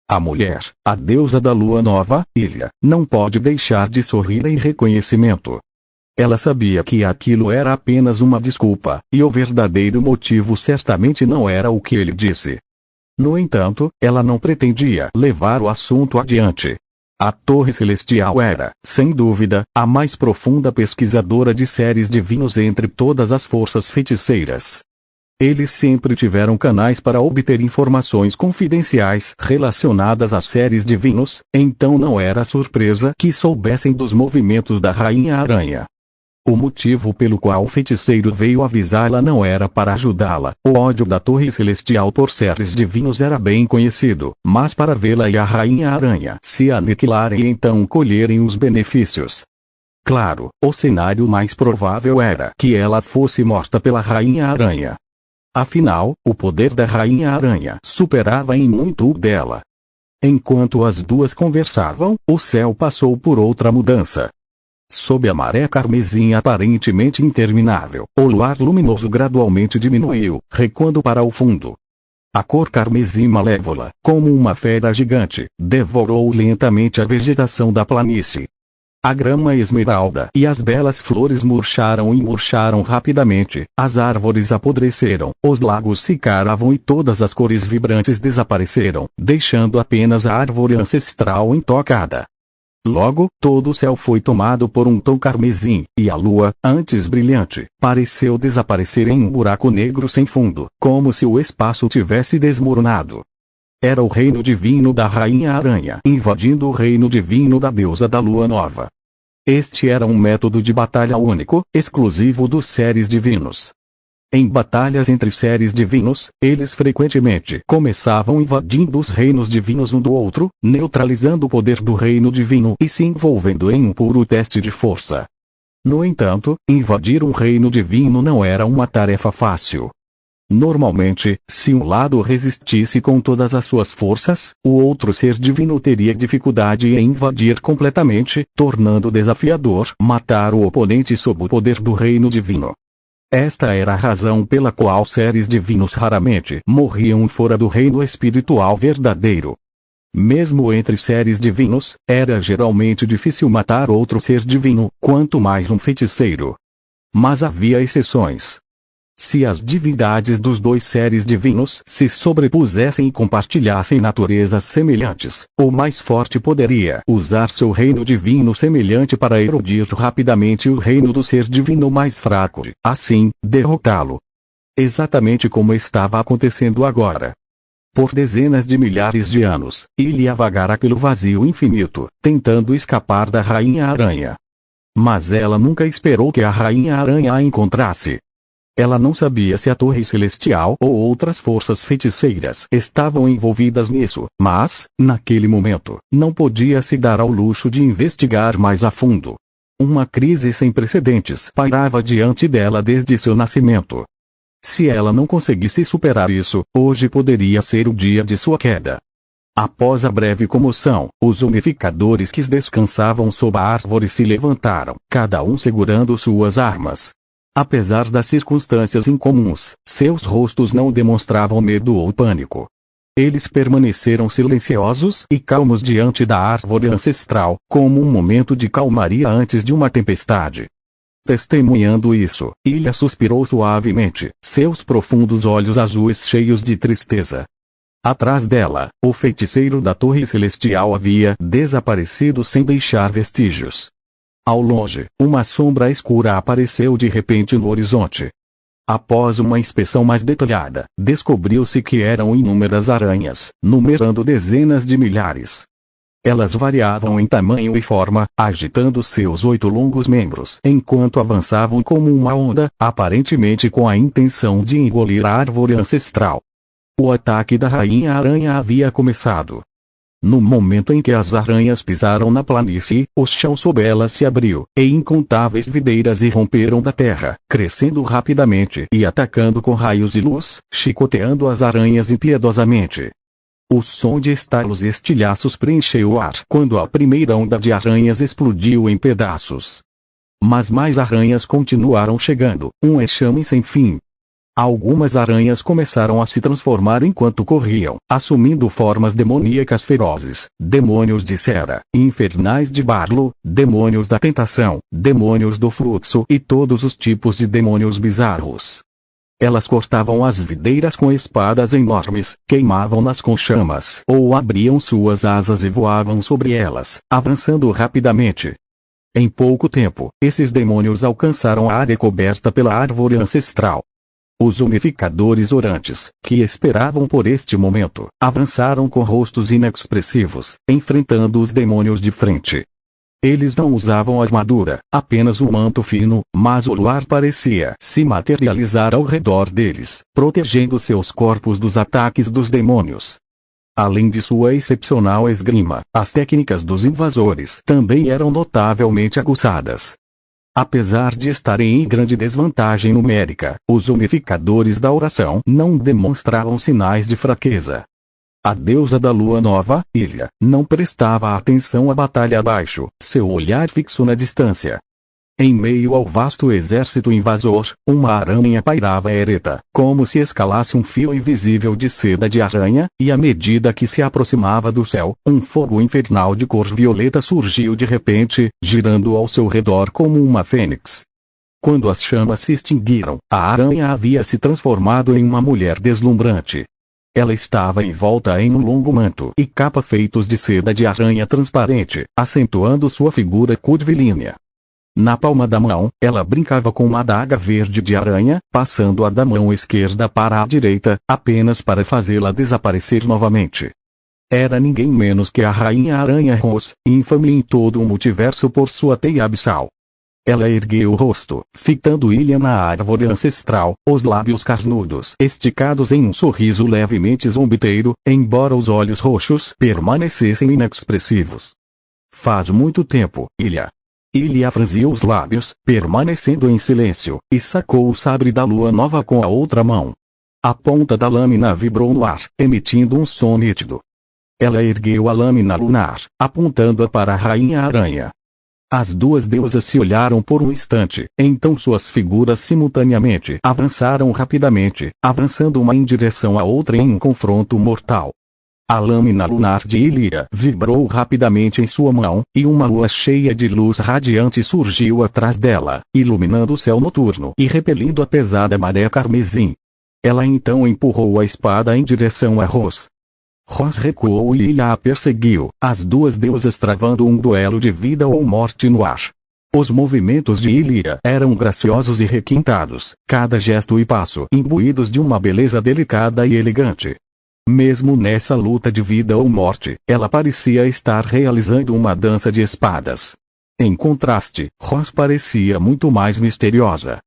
A mulher, a deusa da lua nova, Ilha, não pode deixar de sorrir em reconhecimento. Ela sabia que aquilo era apenas uma desculpa, e o verdadeiro motivo certamente não era o que ele disse. No entanto, ela não pretendia levar o assunto adiante. A Torre Celestial era, sem dúvida, a mais profunda pesquisadora de seres divinos entre todas as forças feiticeiras. Eles sempre tiveram canais para obter informações confidenciais relacionadas a seres divinos, então não era surpresa que soubessem dos movimentos da Rainha Aranha. O motivo pelo qual o feiticeiro veio avisá-la não era para ajudá-la. O ódio da Torre Celestial por seres divinos era bem conhecido, mas para vê-la e a Rainha Aranha se aniquilarem e então colherem os benefícios. Claro, o cenário mais provável era que ela fosse morta pela Rainha Aranha. Afinal, o poder da Rainha-Aranha superava em muito o dela. Enquanto as duas conversavam, o céu passou por outra mudança. Sob a maré carmesim aparentemente interminável, o luar luminoso gradualmente diminuiu, recuando para o fundo. A cor carmesim malévola, como uma fera gigante, devorou lentamente a vegetação da planície. A grama esmeralda e as belas flores murcharam e murcharam rapidamente, as árvores apodreceram, os lagos se caravam e todas as cores vibrantes desapareceram, deixando apenas a árvore ancestral intocada. Logo, todo o céu foi tomado por um tom carmesim, e a lua, antes brilhante, pareceu desaparecer em um buraco negro sem fundo, como se o espaço tivesse desmoronado. Era o reino divino da Rainha-Aranha invadindo o reino divino da deusa da lua nova. Este era um método de batalha único, exclusivo dos seres divinos. Em batalhas entre seres divinos, eles frequentemente começavam invadindo os reinos divinos um do outro, neutralizando o poder do reino divino e se envolvendo em um puro teste de força. No entanto, invadir um reino divino não era uma tarefa fácil. Normalmente, se um lado resistisse com todas as suas forças, o outro ser divino teria dificuldade em invadir completamente, tornando desafiador matar o oponente sob o poder do reino divino. Esta era a razão pela qual seres divinos raramente morriam fora do reino espiritual verdadeiro. Mesmo entre seres divinos, era geralmente difícil matar outro ser divino, quanto mais um feiticeiro. Mas havia exceções. Se as divindades dos dois seres divinos se sobrepusessem e compartilhassem naturezas semelhantes, o mais forte poderia usar seu reino divino semelhante para erodir rapidamente o reino do ser divino mais fraco e, assim, derrotá-lo. Exatamente como estava acontecendo agora. Por dezenas de milhares de anos, Ilha vagara pelo vazio infinito, tentando escapar da Rainha-Aranha. Mas ela nunca esperou que a Rainha-Aranha a encontrasse. Ela não sabia se a Torre Celestial ou outras forças feiticeiras estavam envolvidas nisso, mas, naquele momento, não podia se dar ao luxo de investigar mais a fundo. Uma crise sem precedentes pairava diante dela desde seu nascimento. Se ela não conseguisse superar isso, hoje poderia ser o dia de sua queda. Após a breve comoção, os unificadores que descansavam sob a árvore se levantaram, cada um segurando suas armas. Apesar das circunstâncias incomuns, seus rostos não demonstravam medo ou pânico. Eles permaneceram silenciosos e calmos diante da árvore ancestral, como um momento de calmaria antes de uma tempestade. Testemunhando isso, Ilha suspirou suavemente, seus profundos olhos azuis cheios de tristeza. Atrás dela, o feiticeiro da Torre Celestial havia desaparecido sem deixar vestígios. Ao longe, uma sombra escura apareceu de repente no horizonte. Após uma inspeção mais detalhada, descobriu-se que eram inúmeras aranhas, numerando dezenas de milhares. Elas variavam em tamanho e forma, agitando seus 8 longos membros enquanto avançavam como uma onda, aparentemente com a intenção de engolir a árvore ancestral. O ataque da Rainha-Aranha havia começado. No momento em que as aranhas pisaram na planície, o chão sob elas se abriu, e incontáveis videiras irromperam da terra, crescendo rapidamente e atacando com raios de luz, chicoteando as aranhas impiedosamente. O som de estalos e estilhaços preencheu o ar quando a primeira onda de aranhas explodiu em pedaços. Mas mais aranhas continuaram chegando, um enxame sem fim. Algumas aranhas começaram a se transformar enquanto corriam, assumindo formas demoníacas ferozes, demônios de Cera, infernais de Barlo, demônios da tentação, demônios do fluxo e todos os tipos de demônios bizarros. Elas cortavam as videiras com espadas enormes, queimavam-nas com chamas, ou abriam suas asas e voavam sobre elas, avançando rapidamente. Em pouco tempo, esses demônios alcançaram a área coberta pela árvore ancestral. Os unificadores orantes, que esperavam por este momento, avançaram com rostos inexpressivos, enfrentando os demônios de frente. Eles não usavam armadura, apenas um manto fino, mas o luar parecia se materializar ao redor deles, protegendo seus corpos dos ataques dos demônios. Além de sua excepcional esgrima, as técnicas dos invasores também eram notavelmente aguçadas. Apesar de estarem em grande desvantagem numérica, os unificadores da oração não demonstravam sinais de fraqueza. A deusa da lua nova, Ilia, não prestava atenção à batalha abaixo, seu olhar fixo na distância. Em meio ao vasto exército invasor, uma aranha pairava ereta, como se escalasse um fio invisível de seda de aranha, e à medida que se aproximava do céu, um fogo infernal de cor violeta surgiu de repente, girando ao seu redor como uma fênix. Quando as chamas se extinguiram, a aranha havia se transformado em uma mulher deslumbrante. Ela estava envolta em um longo manto e capa feitos de seda de aranha transparente, acentuando sua figura curvilínea. Na palma da mão, ela brincava com uma adaga verde de aranha, passando-a da mão esquerda para a direita, apenas para fazê-la desaparecer novamente. Era ninguém menos que a Rainha Aranha Ros, infame em todo o multiverso por sua teia abissal. Ela ergueu o rosto, fitando Ilia na árvore ancestral, os lábios carnudos esticados em um sorriso levemente zombeteiro, embora os olhos roxos permanecessem inexpressivos. Faz muito tempo, Ilia. Ilia franziu os lábios, permanecendo em silêncio, e sacou o sabre da lua nova com a outra mão. A ponta da lâmina vibrou no ar, emitindo um som nítido. Ela ergueu a lâmina lunar, apontando-a para a Rainha Aranha. As duas deusas se olharam por um instante, então suas figuras simultaneamente avançaram rapidamente, avançando uma em direção à outra em um confronto mortal. A lâmina lunar de Ilia vibrou rapidamente em sua mão, e uma lua cheia de luz radiante surgiu atrás dela, iluminando o céu noturno e repelindo a pesada maré carmesim. Ela então empurrou a espada em direção a Ros. Ros recuou e Ilia a perseguiu, as duas deusas travando um duelo de vida ou morte no ar. Os movimentos de Ilia eram graciosos e requintados, cada gesto e passo imbuídos de uma beleza delicada e elegante. Mesmo nessa luta de vida ou morte, ela parecia estar realizando uma dança de espadas. Em contraste, Ros parecia muito mais misteriosa.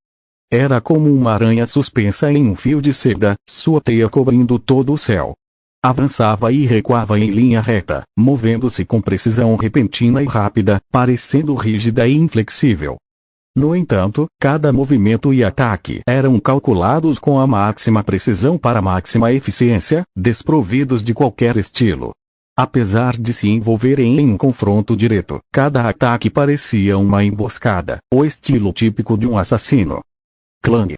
Era como uma aranha suspensa em um fio de seda, sua teia cobrindo todo o céu. Avançava e recuava em linha reta, movendo-se com precisão repentina e rápida, parecendo rígida e inflexível. No entanto, cada movimento e ataque eram calculados com a máxima precisão para a máxima eficiência, desprovidos de qualquer estilo. Apesar de se envolverem em um confronto direto, cada ataque parecia uma emboscada, o estilo típico de um assassino. Clang!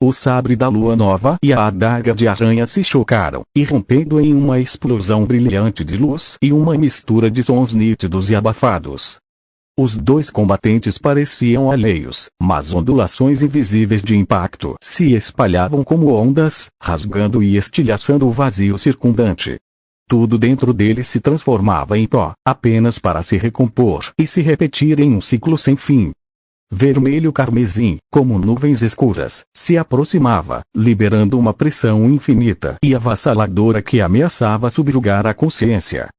O sabre da lua nova e a adaga de aranha se chocaram, irrompendo em uma explosão brilhante de luz e uma mistura de sons nítidos e abafados. Os dois combatentes pareciam alheios, mas ondulações invisíveis de impacto se espalhavam como ondas, rasgando e estilhaçando o vazio circundante. Tudo dentro dele se transformava em pó, apenas para se recompor e se repetir em um ciclo sem fim. Vermelho carmesim, como nuvens escuras, se aproximava, liberando uma pressão infinita e avassaladora que ameaçava subjugar a consciência.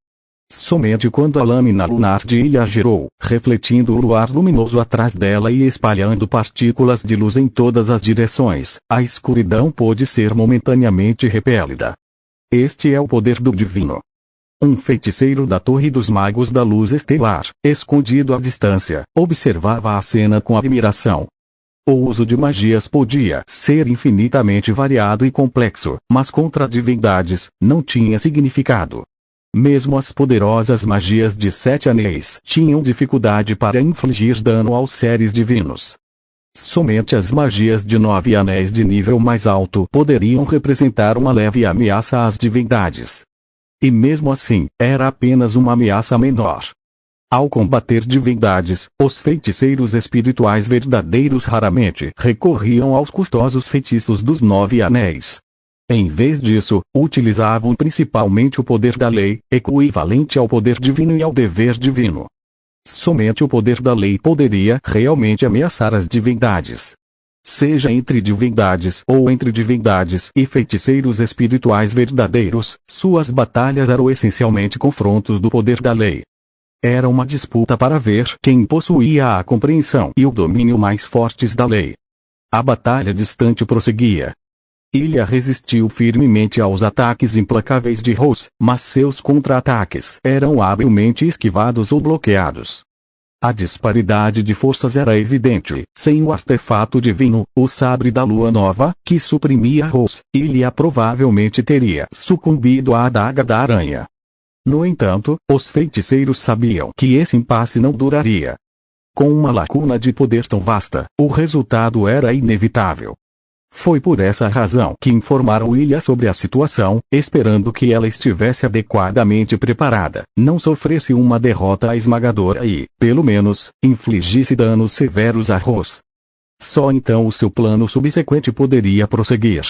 Somente quando a lâmina lunar de Ilia girou, refletindo o luar luminoso atrás dela e espalhando partículas de luz em todas as direções, a escuridão pôde ser momentaneamente repelida. Este é o poder do divino. Um feiticeiro da Torre dos Magos da Luz Estelar, escondido à distância, observava a cena com admiração. O uso de magias podia ser infinitamente variado e complexo, mas contra divindades, não tinha significado. Mesmo as poderosas magias de 7 anéis tinham dificuldade para infligir dano aos seres divinos. Somente as magias de 9 anéis de nível mais alto poderiam representar uma leve ameaça às divindades. E mesmo assim, era apenas uma ameaça menor. Ao combater divindades, os feiticeiros espirituais verdadeiros raramente recorriam aos custosos feitiços dos 9 anéis. Em vez disso, utilizavam principalmente o poder da lei, equivalente ao poder divino e ao dever divino. Somente o poder da lei poderia realmente ameaçar as divindades. Seja entre divindades ou entre divindades e feiticeiros espirituais verdadeiros, suas batalhas eram essencialmente confrontos do poder da lei. Era uma disputa para ver quem possuía a compreensão e o domínio mais fortes da lei. A batalha distante prosseguia. Ilia resistiu firmemente aos ataques implacáveis de Ros, mas seus contra-ataques eram habilmente esquivados ou bloqueados. A disparidade de forças era evidente. Sem o artefato divino, o sabre da lua nova, que suprimia Rose, Ilya provavelmente teria sucumbido à adaga da aranha. No entanto, os feiticeiros sabiam que esse impasse não duraria. Com uma lacuna de poder tão vasta, o resultado era inevitável. Foi por essa razão que informaram Ilya sobre a situação, esperando que ela estivesse adequadamente preparada, não sofresse uma derrota esmagadora e, pelo menos, infligisse danos severos a Rose. Só então o seu plano subsequente poderia prosseguir.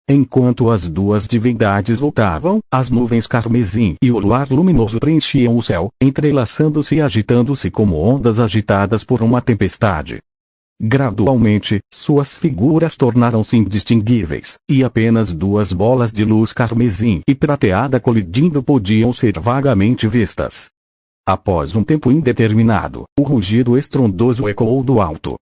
Enquanto as duas divindades lutavam, as nuvens carmesim e o luar luminoso preenchiam o céu, entrelaçando-se e agitando-se como ondas agitadas por uma tempestade. Gradualmente, suas figuras tornaram-se indistinguíveis, e apenas duas bolas de luz carmesim e prateada colidindo podiam ser vagamente vistas. Após um tempo indeterminado, o rugido estrondoso ecoou do alto.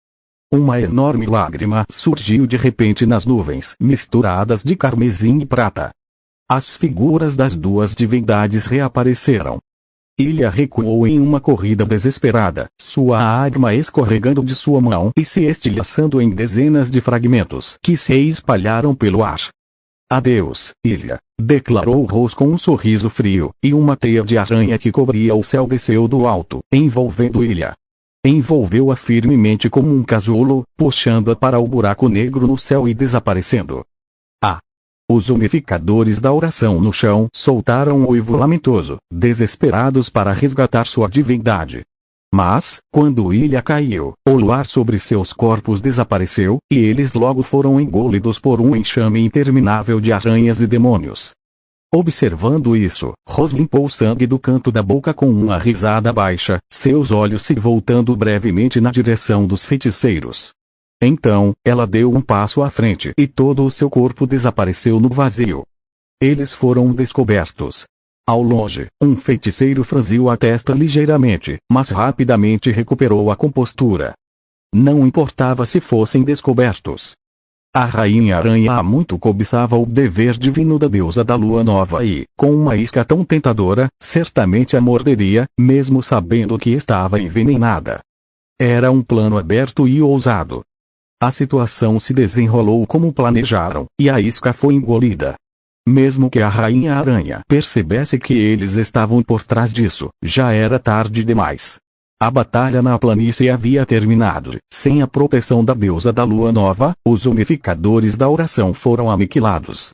Uma enorme lágrima surgiu de repente nas nuvens misturadas de carmesim e prata. As figuras das duas divindades reapareceram. Ilya recuou em uma corrida desesperada, sua arma escorregando de sua mão e se estilhaçando em dezenas de fragmentos que se espalharam pelo ar. Adeus, Ilya, declarou Rose com um sorriso frio, e uma teia de aranha que cobria o céu desceu do alto, envolvendo Ilya. Envolveu-a firmemente como um casulo, puxando-a para o buraco negro no céu e desaparecendo. Os unificadores da oração no chão soltaram um uivo lamentoso, desesperados para resgatar sua divindade. Mas, quando Ilya caiu, o luar sobre seus corpos desapareceu, e eles logo foram engolidos por um enxame interminável de aranhas e demônios. Observando isso, Rose limpou o sangue do canto da boca com uma risada baixa, seus olhos se voltando brevemente na direção dos feiticeiros. Então, ela deu um passo à frente e todo o seu corpo desapareceu no vazio. Eles foram descobertos. Ao longe, um feiticeiro franziu a testa ligeiramente, mas rapidamente recuperou a compostura. Não importava se fossem descobertos. A Rainha Aranha há muito cobiçava o dever divino da deusa da lua nova e, com uma isca tão tentadora, certamente a morderia, mesmo sabendo que estava envenenada. Era um plano aberto e ousado. A situação se desenrolou como planejaram, e a isca foi engolida. Mesmo que a Rainha Aranha percebesse que eles estavam por trás disso, já era tarde demais. A batalha na planície havia terminado. Sem a proteção da deusa da lua nova, os unificadores da oração foram aniquilados.